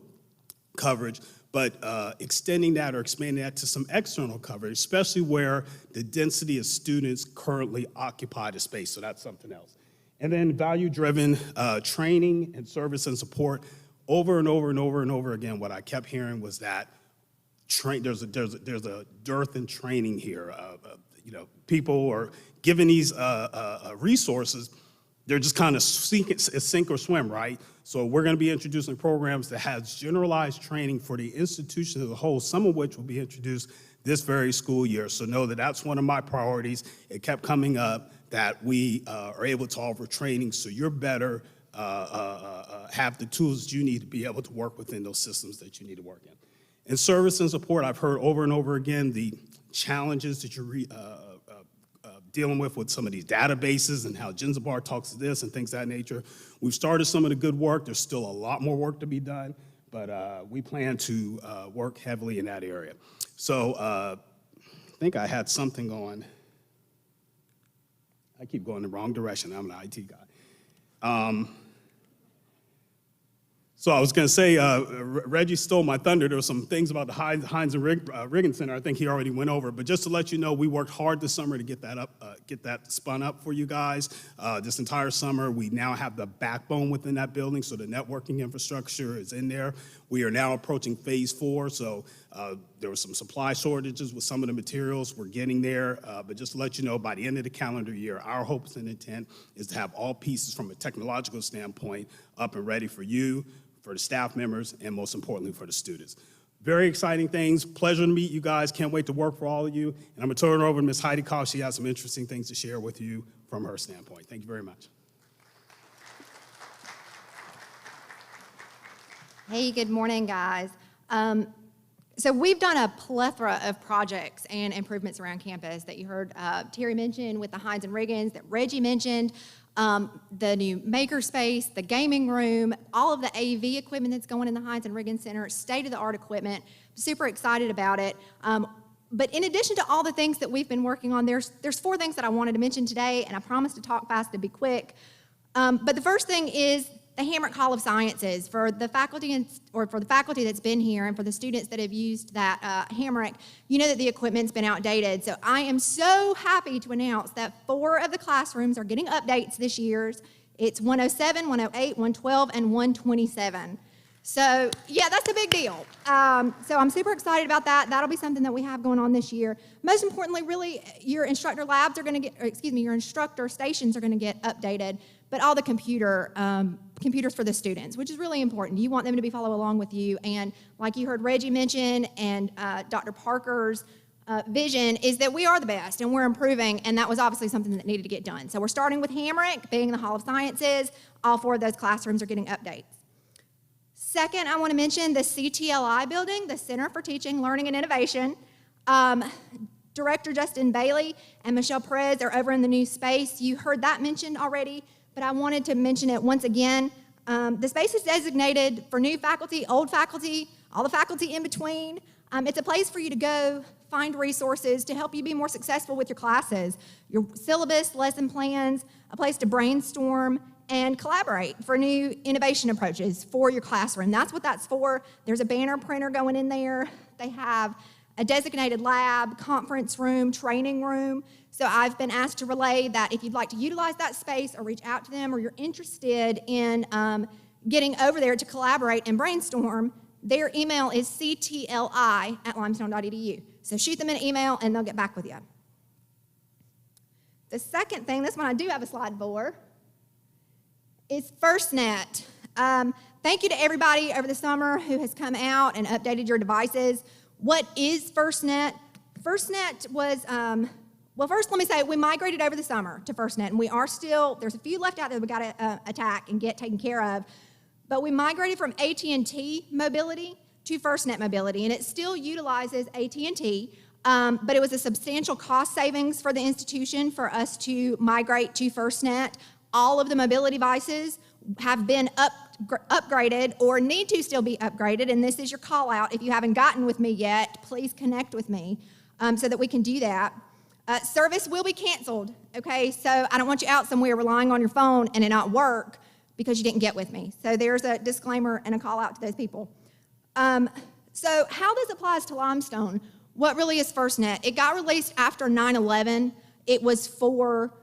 coverage, but extending that or expanding that to some external coverage, especially where the density of students currently occupy the space, so that's something else. And then value-driven training and service and support. Over and over and over and over again, what I kept hearing was that there's a dearth in training here. People are given these resources, they're just kind of sink or swim, right? So we're going to be introducing programs that has generalized training for the institution as a whole, some of which will be introduced this very school year. So know that that's one of my priorities. It kept coming up that we are able to offer training so you're better, have the tools you need to be able to work within those systems that you need to work in. In service and support, I've heard over and over again the challenges that you're dealing with some of these databases and how Genzabar talks to this and things of that nature. We've started some of the good work. There's still a lot more work to be done, but we plan to work heavily in that area. So I think I had something on. I keep going the wrong direction. I'm an IT guy. So I was going to say, Reggie stole my thunder. There were some things about the Heinz and Riggins Center I think he already went over. But just to let you know, we worked hard this summer to get that up, get that spun up for you guys. This entire summer, we now have the backbone within that building, so the networking infrastructure is in there. We are now approaching phase 4, so there were some supply shortages with some of the materials. We're getting there, but just to let you know, by the end of the calendar year, our hopes and intent is to have all pieces from a technological standpoint up and ready for you, for the staff members, and most importantly, for the students. Very exciting things. Pleasure to meet you guys. Can't wait to work for all of you. And I'm going to turn it over to Ms. Heidi Koff. She has some interesting things to share with you from her standpoint. Thank you very much. Hey, good morning, guys. So we've done a plethora of projects and improvements around campus that you heard Terry mention with the Heinz and Riggins, that Reggie mentioned, the new makerspace, the gaming room, all of the AV equipment that's going in the Heinz and Riggins Center, state-of-the-art equipment. Super excited about it. But in addition to all the things that we've been working on, there's 4 things that I wanted to mention today, and I promise to talk fast and be quick. But the first thing is the Hamrick Hall of Sciences. For the faculty that's been here and for the students that have used that Hamrick, you know that the equipment's been outdated. So I am so happy to announce that 4 of the classrooms are getting updates this year. It's 107, 108, 112, and 127. So yeah, that's a big deal. So I'm super excited about that. That'll be something that we have going on this year. Most importantly, really, your instructor labs are going to get, your instructor stations are going to get updated, but all the computers for the students, which is really important. You want them to be follow along with you. And like you heard Reggie mention and Dr. Parker's vision is that we are the best and we're improving, and that was obviously something that needed to get done. So we're starting with Hamrick, being the Hall of Sciences. All 4 of those classrooms are getting updates. Second, I want to mention the CTLI building, the Center for Teaching, Learning, and Innovation. Director Justin Bailey and Michelle Perez are over in the new space. You heard that mentioned already, but I wanted to mention it once again. The space is designated for new faculty, old faculty, all the faculty in between. It's a place for you to go find resources to help you be more successful with your classes, your syllabus, lesson plans, a place to brainstorm and collaborate for new innovation approaches for your classroom. That's what that's for. There's a banner printer going in there. They have a designated lab, conference room, training room. So I've been asked to relay that if you'd like to utilize that space or reach out to them, or you're interested in getting over there to collaborate and brainstorm, their email is ctli@limestone.edu. So shoot them an email and they'll get back with you. The second thing, this one I do have a slide for, is FirstNet. Thank you to everybody over the summer who has come out and updated your devices. What is FirstNet? FirstNet was, well, first let me say, we migrated over the summer to FirstNet, and we are still, there's a few left out there we got to attack and get taken care of, but we migrated from AT&T mobility to FirstNet mobility, and it still utilizes AT&T, but it was a substantial cost savings for the institution for us to migrate to FirstNet. All of the mobility devices have been upgraded or need to still be upgraded, and this is your call out. If you haven't gotten with me yet, please connect with me so that we can do that. Service will be canceled, okay? So I don't want you out somewhere relying on your phone and it not work because you didn't get with me. So there's a disclaimer and a call out to those people. So how this applies to Limestone, what really is FirstNet? It got released after 9/11. It was for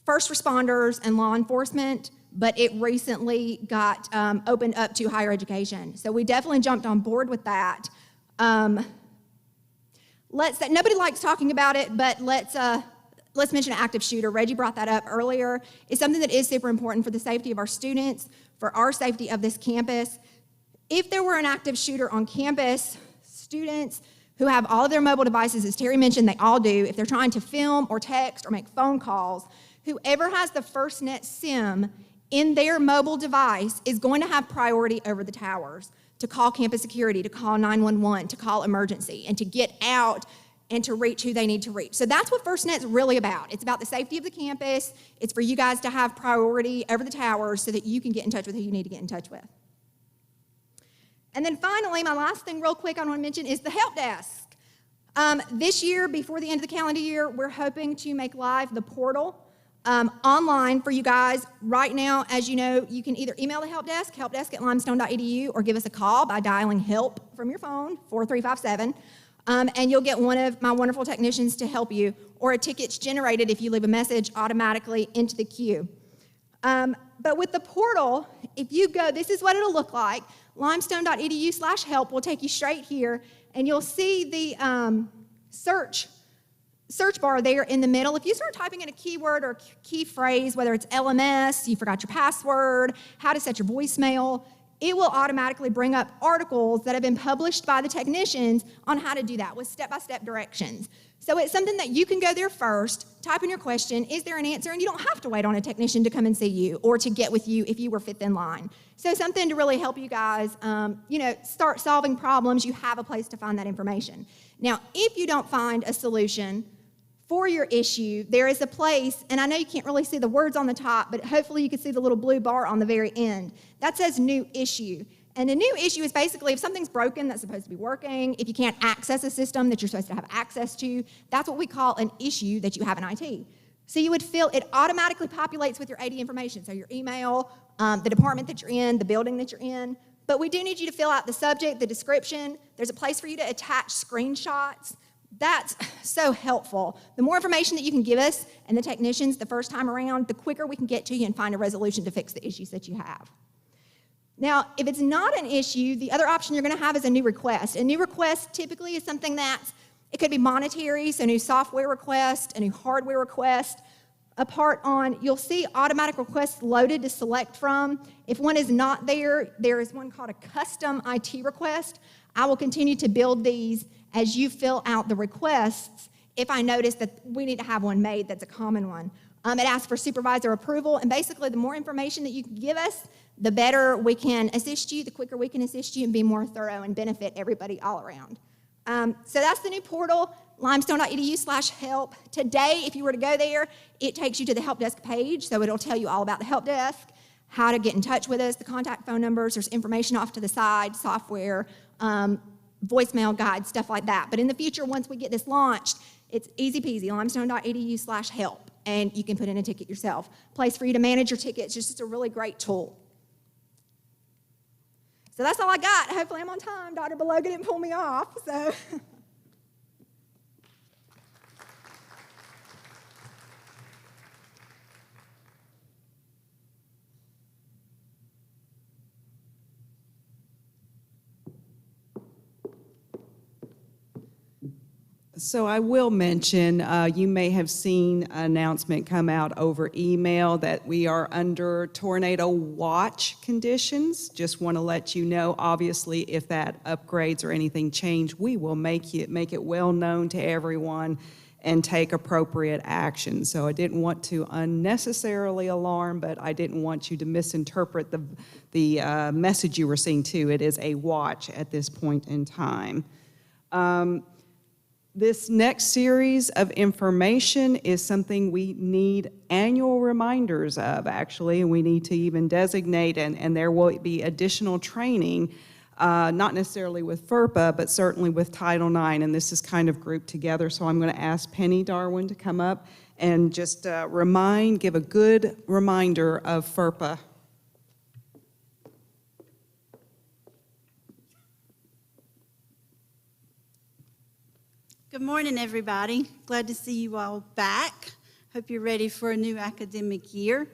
first responders and law enforcement, but it recently got opened up to higher education. So we definitely jumped on board with that. Nobody likes talking about it, but let's mention an active shooter. Reggie brought that up earlier. It's something that is super important for the safety of our students, for our safety of this campus. If there were an active shooter on campus, students who have all of their mobile devices, as Terry mentioned, they all do, if they're trying to film or text or make phone calls, whoever has the FirstNet SIM in their mobile device is going to have priority over the towers to call campus security, to call 911, to call emergency, and to get out and to reach who they need to reach. So that's what FirstNet's really about. It's about the safety of the campus. It's for you guys to have priority over the towers so that you can get in touch with who you need to get in touch with. And then finally, my last thing real quick I want to mention is the help desk. This year, before the end of the calendar year, we're hoping to make live the portal online for you guys. Right now, as you know, you can either email the helpdesk@limestone.edu, or give us a call by dialing help from your phone, 4357, and you'll get one of my wonderful technicians to help you, or a ticket's generated if you leave a message automatically into the queue. But with the portal, if you go, this is what it'll look like. Limestone.edu/help will take you straight here, and you'll see the search bar there in the middle. If you start typing in a keyword or key phrase, whether it's LMS, you forgot your password, how to set your voicemail, it will automatically bring up articles that have been published by the technicians on how to do that with step-by-step directions. So it's something that you can go there first, type in your question, is there an answer? And you don't have to wait on a technician to come and see you or to get with you if you were fifth in line. So something to really help you guys, start solving problems. You have a place to find that information. Now, if you don't find a solution for your issue, there is a place, and I know you can't really see the words on the top, but hopefully you can see the little blue bar on the very end. That says new issue. And a new issue is basically if something's broken that's supposed to be working, if you can't access a system that you're supposed to have access to, that's what we call an issue that you have in IT. So you would fill, it automatically populates with your AD information, so your email, the department that you're in, the building that you're in. But we do need you to fill out the subject, the description. There's a place for you to attach screenshots. That's so helpful. The more information that you can give us and the technicians the first time around, the quicker we can get to you and find a resolution to fix the issues that you have. Now, if it's not an issue, the other option you're going to have is a new request. A new request typically is something that's, it could be monetary, so a new software request, a new hardware request. You'll see automatic requests loaded to select from. If one is not there, there is one called a custom IT request. I will continue to build these as you fill out the requests if I notice that we need to have one made that's a common one. It asks for supervisor approval, and basically the more information that you can give us, the better we can assist you, the quicker we can assist you and be more thorough and benefit everybody all around. So that's the new portal, limestone.edu/help. Today, if you were to go there, it takes you to the help desk page, so it'll tell you all about the help desk, how to get in touch with us, the contact phone numbers, there's information off to the side, software, voicemail guides, stuff like that. But in the future, once we get this launched, it's easy peasy, limestone.edu/help, and you can put in a ticket yourself. Place for you to manage your tickets, just a really great tool. So that's all I got. Hopefully I'm on time. Dr. Beloga didn't pull me off, so. So I will mention, you may have seen an announcement come out over email that we are under tornado watch conditions. Just want to let you know, obviously, if that upgrades or anything change, we will make it well known to everyone and take appropriate action. So I didn't want to unnecessarily alarm, but I didn't want you to misinterpret the message you were seeing too. It is a watch at this point in time. This next series of information is something we need annual reminders of, actually, and we need to even designate, and there will be additional training, not necessarily with Ferpa, but certainly with Title IX, and this is kind of grouped together. So I'm going to ask Penny Darwin to come up and just give a good reminder of Ferpa. Good morning, everybody. Glad to see you all back. Hope you're ready for a new academic year.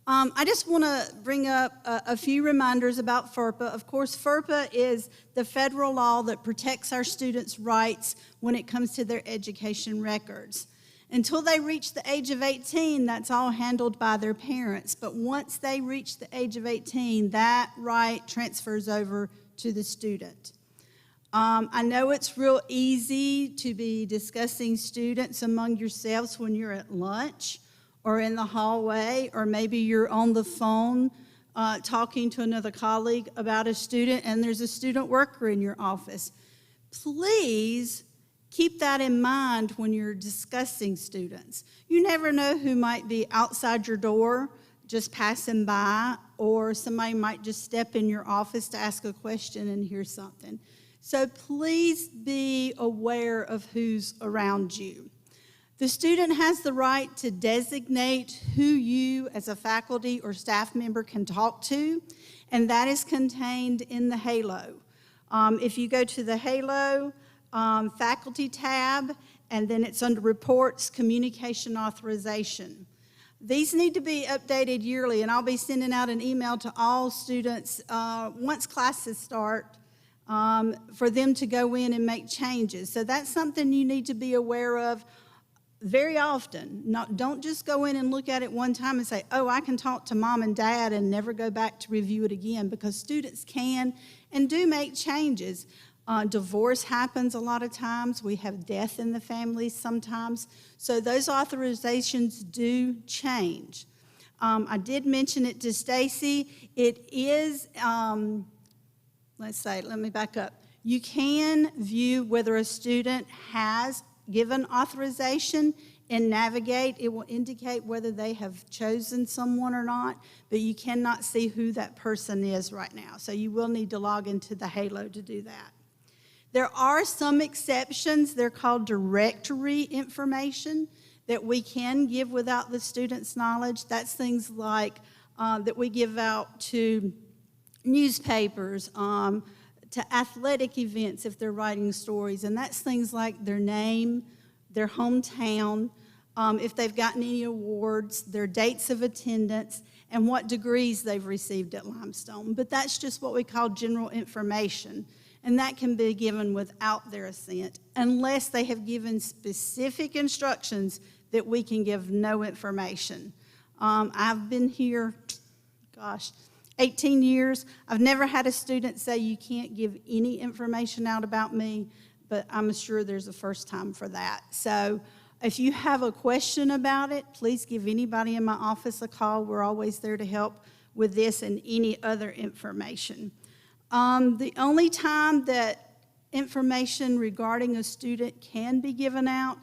I just want to bring up a few reminders about Ferpa. Of course, Ferpa is the federal law that protects our students' rights when it comes to their education records. Until they reach the age of 18, that's all handled by their parents. But once they reach the age of 18, that right transfers over to the student. I know it's real easy to be discussing students among yourselves when you're at lunch or in the hallway, or maybe you're on the phone talking to another colleague about a student and there's a student worker in your office. Please keep that in mind when you're discussing students. You never know who might be outside your door just passing by, or somebody might just step in your office to ask a question and hear something. So please be aware of who's around you. The student has the right to designate who you as a faculty or staff member can talk to, and that is contained in the HALO. If you go to the HALO faculty tab, and then it's under reports, communication authorization. These need to be updated yearly, and I'll be sending out an email to all students once classes start, for them to go in and make changes. So that's something you need to be aware of very often. Don't just go in and look at it one time and say, oh, I can talk to mom and dad and never go back to review it again, because students can and do make changes. Divorce happens a lot of times. We have death in the family sometimes. So those authorizations do change. I did mention it to Stacy. It is... let me back up. You can view whether a student has given authorization and Navigate. It will indicate whether they have chosen someone or not, but you cannot see who that person is right now. So you will need to log into the HALO to do that. There are some exceptions. They're called directory information that we can give without the student's knowledge. That's things like that we give out to newspapers, to athletic events if they're writing stories, and that's things like their name, their hometown, if they've gotten any awards, their dates of attendance, and what degrees they've received at Limestone. But that's just what we call general information, and that can be given without their assent, unless they have given specific instructions that we can give no information. I've been here, 18 years. I've never had a student say you can't give any information out about me, but I'm sure there's a first time for that. So if you have a question about it, please give anybody in my office a call. We're always there to help with this and any other information. The only time that information regarding a student can be given out,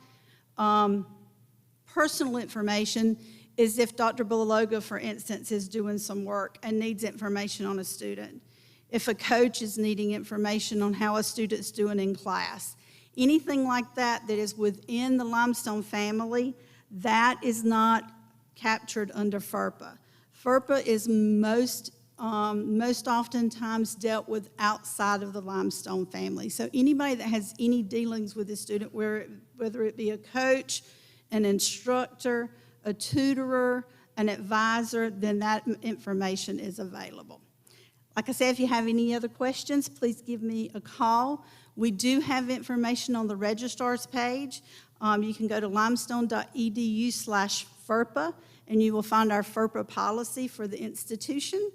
personal information, is if Dr. Bilaloga, for instance, is doing some work and needs information on a student. If a coach is needing information on how a student's doing in class. Anything like that that is within the Limestone family, that is not captured under Ferpa. Ferpa is most oftentimes dealt with outside of the Limestone family. So anybody that has any dealings with a student, whether it be a coach, an instructor, a tutorer, an advisor, then that information is available. Like I said, if you have any other questions, please give me a call. We do have information on the registrar's page. You can go to limestone.edu/FERPA, and you will find our FERPA policy for the institution,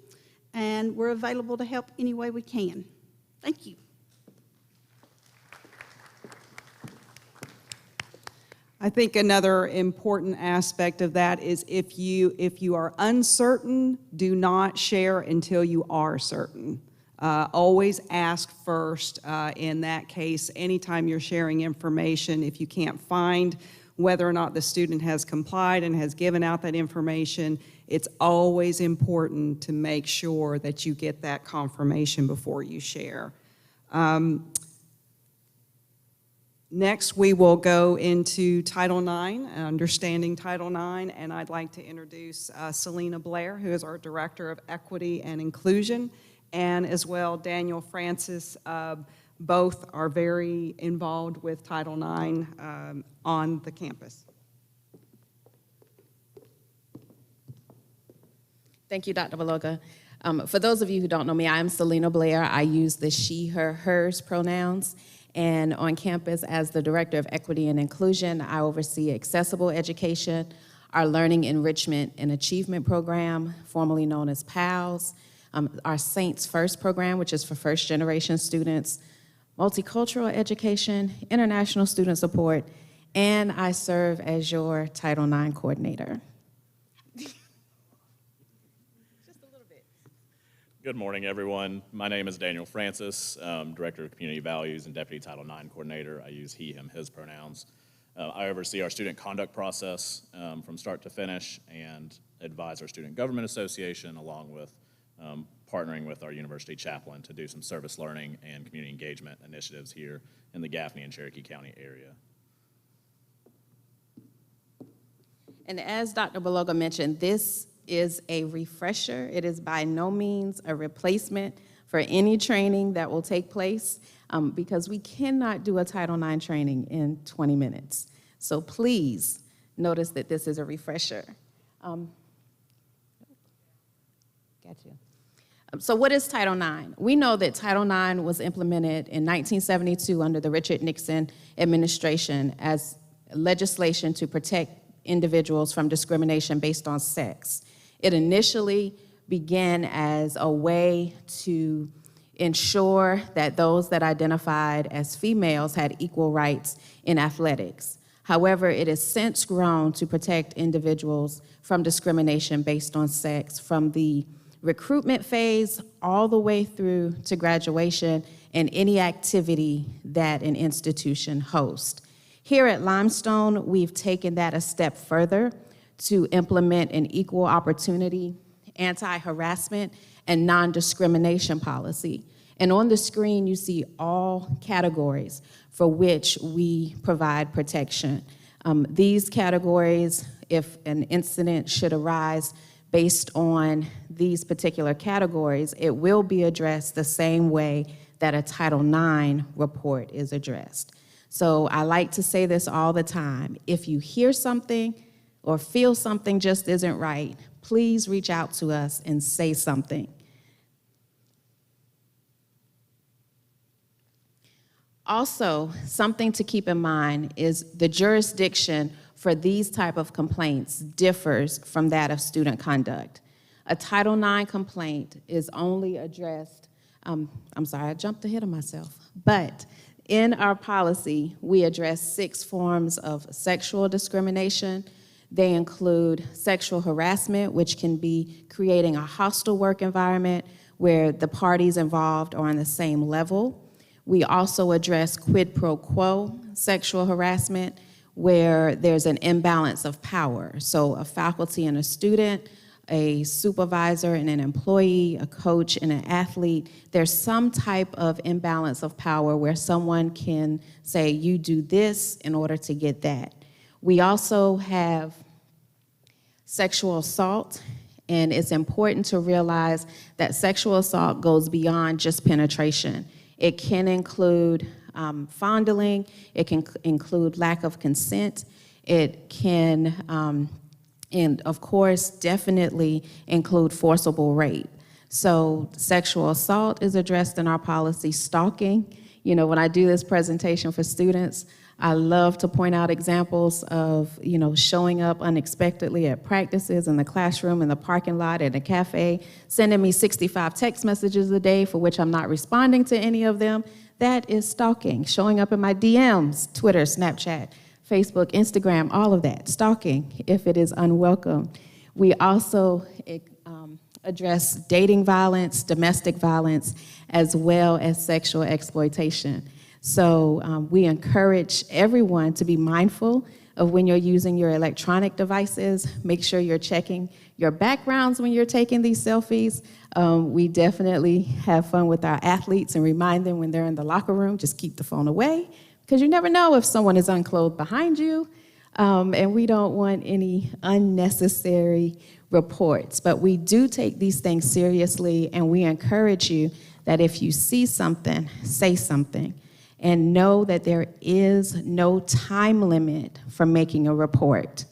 and we're available to help any way we can. Thank you. I think another important aspect of that is if you are uncertain, do not share until you are certain. Always ask first. In that case, anytime you're sharing information, if you can't find whether or not the student has complied and has given out that information, it's always important to make sure that you get that confirmation before you share. Next, we will go into Title IX, understanding Title IX, and I'd like to introduce Selena Blair, who is our Director of Equity and Inclusion, and as well Daniel Francis. Both are very involved with Title IX on the campus. Thank you, Dr. Beloga. For those of you who don't know me, I am Selena Blair. I use the she, her, hers pronouns. And on campus, as the Director of Equity and Inclusion, I oversee accessible education, our Learning Enrichment and Achievement Program, formerly known as PALS, our Saints First program, which is for first-generation students, multicultural education, international student support, and I serve as your Title IX coordinator. Good morning, everyone. My name is Daniel Francis, Director of Community Values and Deputy Title IX Coordinator. I use he, him, his pronouns. I oversee our student conduct process from start to finish and advise our Student Government Association along with partnering with our university chaplain to do some service learning and community engagement initiatives here in the Gaffney and Cherokee County area. And as Dr. Beloga mentioned, this is a refresher. It is by no means a replacement for any training that will take place because we cannot do a Title IX training in 20 minutes. So please notice that this is a refresher. Gotcha. So what is Title IX? We know that Title IX was implemented in 1972 under the Richard Nixon administration as legislation to protect individuals from discrimination based on sex. It initially began as a way to ensure that those that identified as females had equal rights in athletics. However, it has since grown to protect individuals from discrimination based on sex from the recruitment phase all the way through to graduation and any activity that an institution hosts. Here at Limestone, we've taken that a step further to implement an equal opportunity, anti-harassment, and non-discrimination policy. And on the screen, you see all categories for which we provide protection. These categories, if an incident should arise based on these particular categories, it will be addressed the same way that a Title IX report is addressed. So I like to say this all the time. If you hear something or feel something just isn't right, please reach out to us and say something. Also, something to keep in mind is the jurisdiction for these type of complaints differs from that of student conduct. A Title IX complaint is only addressed, I'm sorry, I jumped ahead of myself, but in our policy, we address 6 forms of sexual discrimination. They include sexual harassment, which can be creating a hostile work environment where the parties involved are on the same level. We also address quid pro quo sexual harassment, where there's an imbalance of power. So a faculty and a student, a supervisor and an employee, a coach and an athlete, there's some type of imbalance of power where someone can say, you do this in order to get that. We also have sexual assault, and it's important to realize that sexual assault goes beyond just penetration. It can include fondling, it can include lack of consent, it can, and of course, definitely include forcible rape. So sexual assault is addressed in our policy, stalking, when I do this presentation for students, I love to point out examples of, showing up unexpectedly at practices, in the classroom, in the parking lot, at a cafe, sending me 65 text messages a day for which I'm not responding to any of them. That is stalking. Showing up in my DMs, Twitter, Snapchat, Facebook, Instagram, all of that. Stalking, if it is unwelcome. We also address dating violence, domestic violence, as well as sexual exploitation. So we encourage everyone to be mindful of when you're using your electronic devices. Make sure you're checking your backgrounds when you're taking these selfies. We definitely have fun with our athletes and remind them when they're in the locker room, just keep the phone away, because you never know if someone is unclothed behind you. And we don't want any unnecessary reports. But we do take these things seriously, and we encourage you that if you see something, say something. And know that there is no time limit for making a report.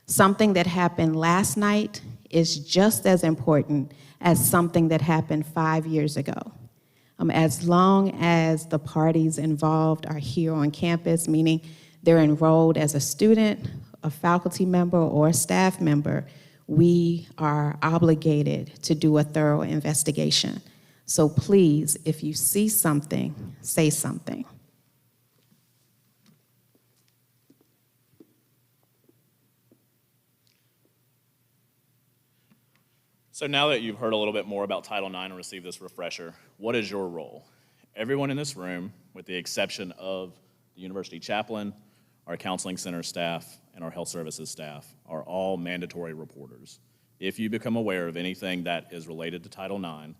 Something that happened last night is just as important as something that happened 5 years ago. As long as the parties involved are here on campus, meaning they're enrolled as a student, a faculty member, or a staff member, we are obligated to do a thorough investigation. So please, if you see something, say something. So now that you've heard a little bit more about Title IX and received this refresher, what is your role? Everyone in this room, with the exception of the university chaplain, our counseling center staff, and our health services staff, are all mandatory reporters. If you become aware of anything that is related to Title IX,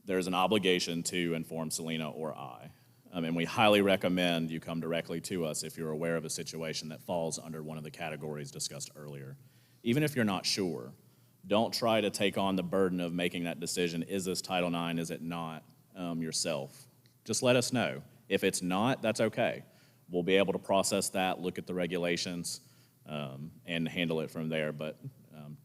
there's an obligation to inform Selena or I. And we highly recommend you come directly to us if you're aware of a situation that falls under one of the categories discussed earlier. Even if you're not sure, don't try to take on the burden of making that decision. Is this Title IX, is it not, yourself? Just let us know. If it's not, that's okay. We'll be able to process that, look at the regulations, and handle it from there. But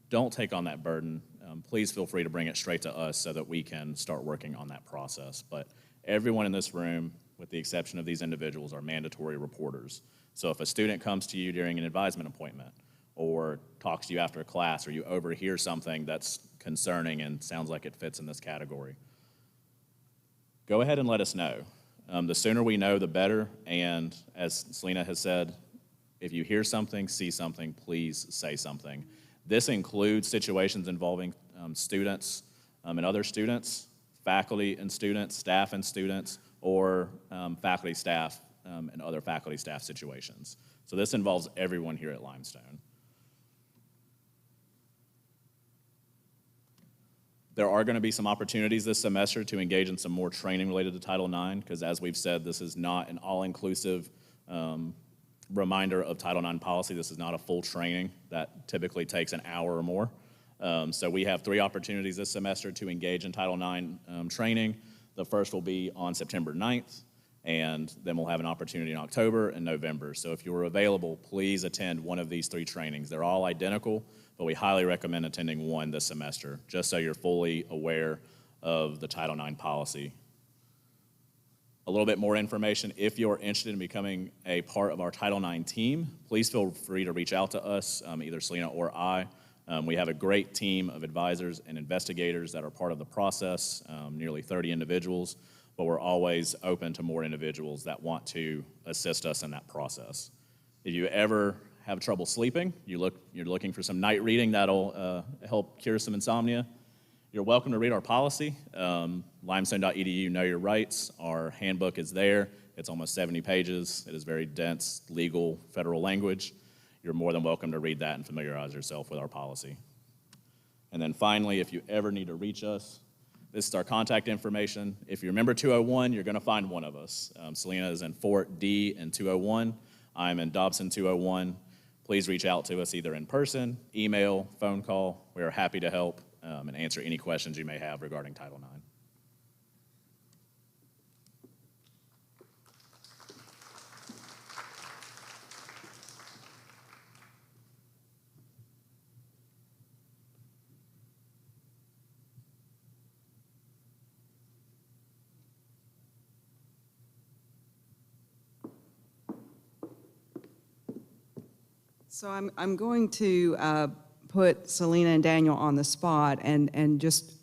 don't take on that burden. Please feel free to bring it straight to us so that we can start working on that process. But everyone in this room, with the exception of these individuals, are mandatory reporters. So if a student comes to you during an advisement appointment or talks to you after a class, or you overhear something that's concerning and sounds like it fits in this category, go ahead and let us know. The sooner we know, the better. And as Selena has said, if you hear something, see something, please say something. This includes situations involving students and other students, faculty and students, staff and students, or faculty, staff, and other faculty, staff situations. So this involves everyone here at Limestone. There are going to be some opportunities this semester to engage in some more training related to Title IX, because as we've said, this is not an all-inclusive reminder of Title IX policy. This is not a full training that typically takes an hour or more. So we have 3 opportunities this semester to engage in Title IX training. The first will be on September 9th, and then we'll have an opportunity in October and November. So if you're available, please attend one of these 3 trainings. They're all identical, but we highly recommend attending one this semester, just so you're fully aware of the Title IX policy. A little bit more information, if you're interested in becoming a part of our Title IX team, please feel free to reach out to us, either Selena or I. We have a great team of advisors and investigators that are part of the process, nearly 30 individuals, but we're always open to more individuals that want to assist us in that process. If you ever have trouble sleeping, you're looking for some night reading that'll help cure some insomnia, you're welcome to read our policy. Limestone.edu, Know Your Rights. Our handbook is there. It's almost 70 pages. It is very dense, legal, federal language. You're more than welcome to read that and familiarize yourself with our policy. And then finally, if you ever need to reach us, this is our contact information. If you remember 201, you're going to find one of us. Selena is in Fort D in 201. I'm in Dobson 201. Please reach out to us either in person, email, phone call. We are happy to help and answer any questions you may have regarding Title IX. So I'm going to put Selena and Daniel on the spot and just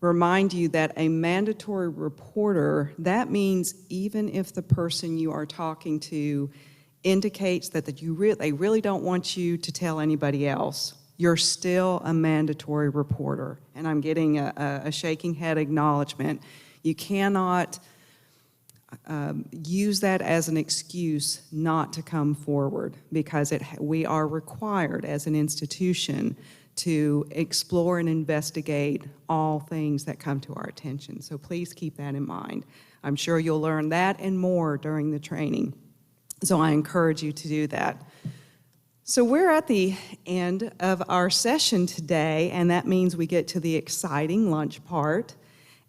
remind you that a mandatory reporter, that means even if the person you are talking to indicates that they really don't want you to tell anybody else, you're still a mandatory reporter. And I'm getting a shaking head acknowledgement. You cannot use that as an excuse not to come forward, because we are required as an institution to explore and investigate all things that come to our attention. So please keep that in mind. I'm sure you'll learn that and more during the training. So I encourage you to do that. So we're at the end of our session today, and that means we get to the exciting lunch part.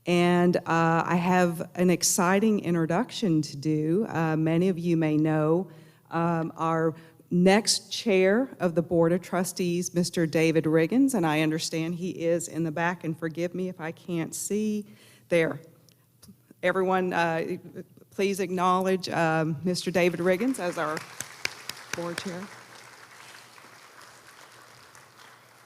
And I have an exciting introduction to do. Many of you may know our next chair of the Board of Trustees, Mr. David Riggins, and I understand he is in the back, and forgive me if I can't see there. Everyone, please acknowledge Mr. David Riggins as our board chair.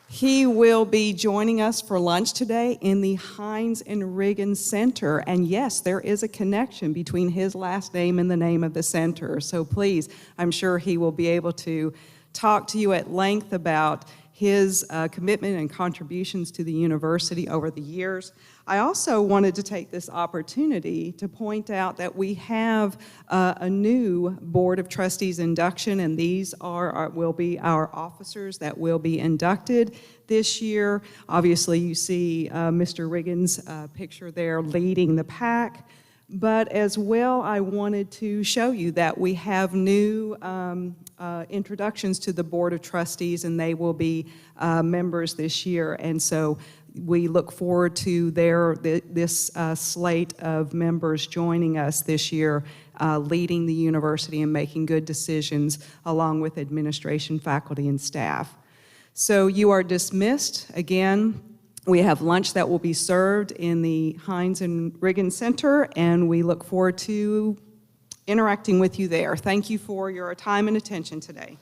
He will be joining us for lunch today in the Heinz and Riggins Center. And yes, there is a connection between his last name and the name of the center. So please, I'm sure he will be able to talk to you at length about his commitment and contributions to the university over the years. I also wanted to take this opportunity to point out that we have a new Board of Trustees induction, and these will be our officers that will be inducted this year. Obviously, you see Mr. Riggins' picture there leading the pack. But as well, I wanted to show you that we have new introductions to the Board of Trustees, and they will be members this year. And so we look forward to this slate of members joining us this year, leading the university and making good decisions along with administration, faculty, and staff. So you are dismissed. Again, we have lunch that will be served in the Heinz and Riggins Center, and we look forward to interacting with you there. Thank you for your time and attention today.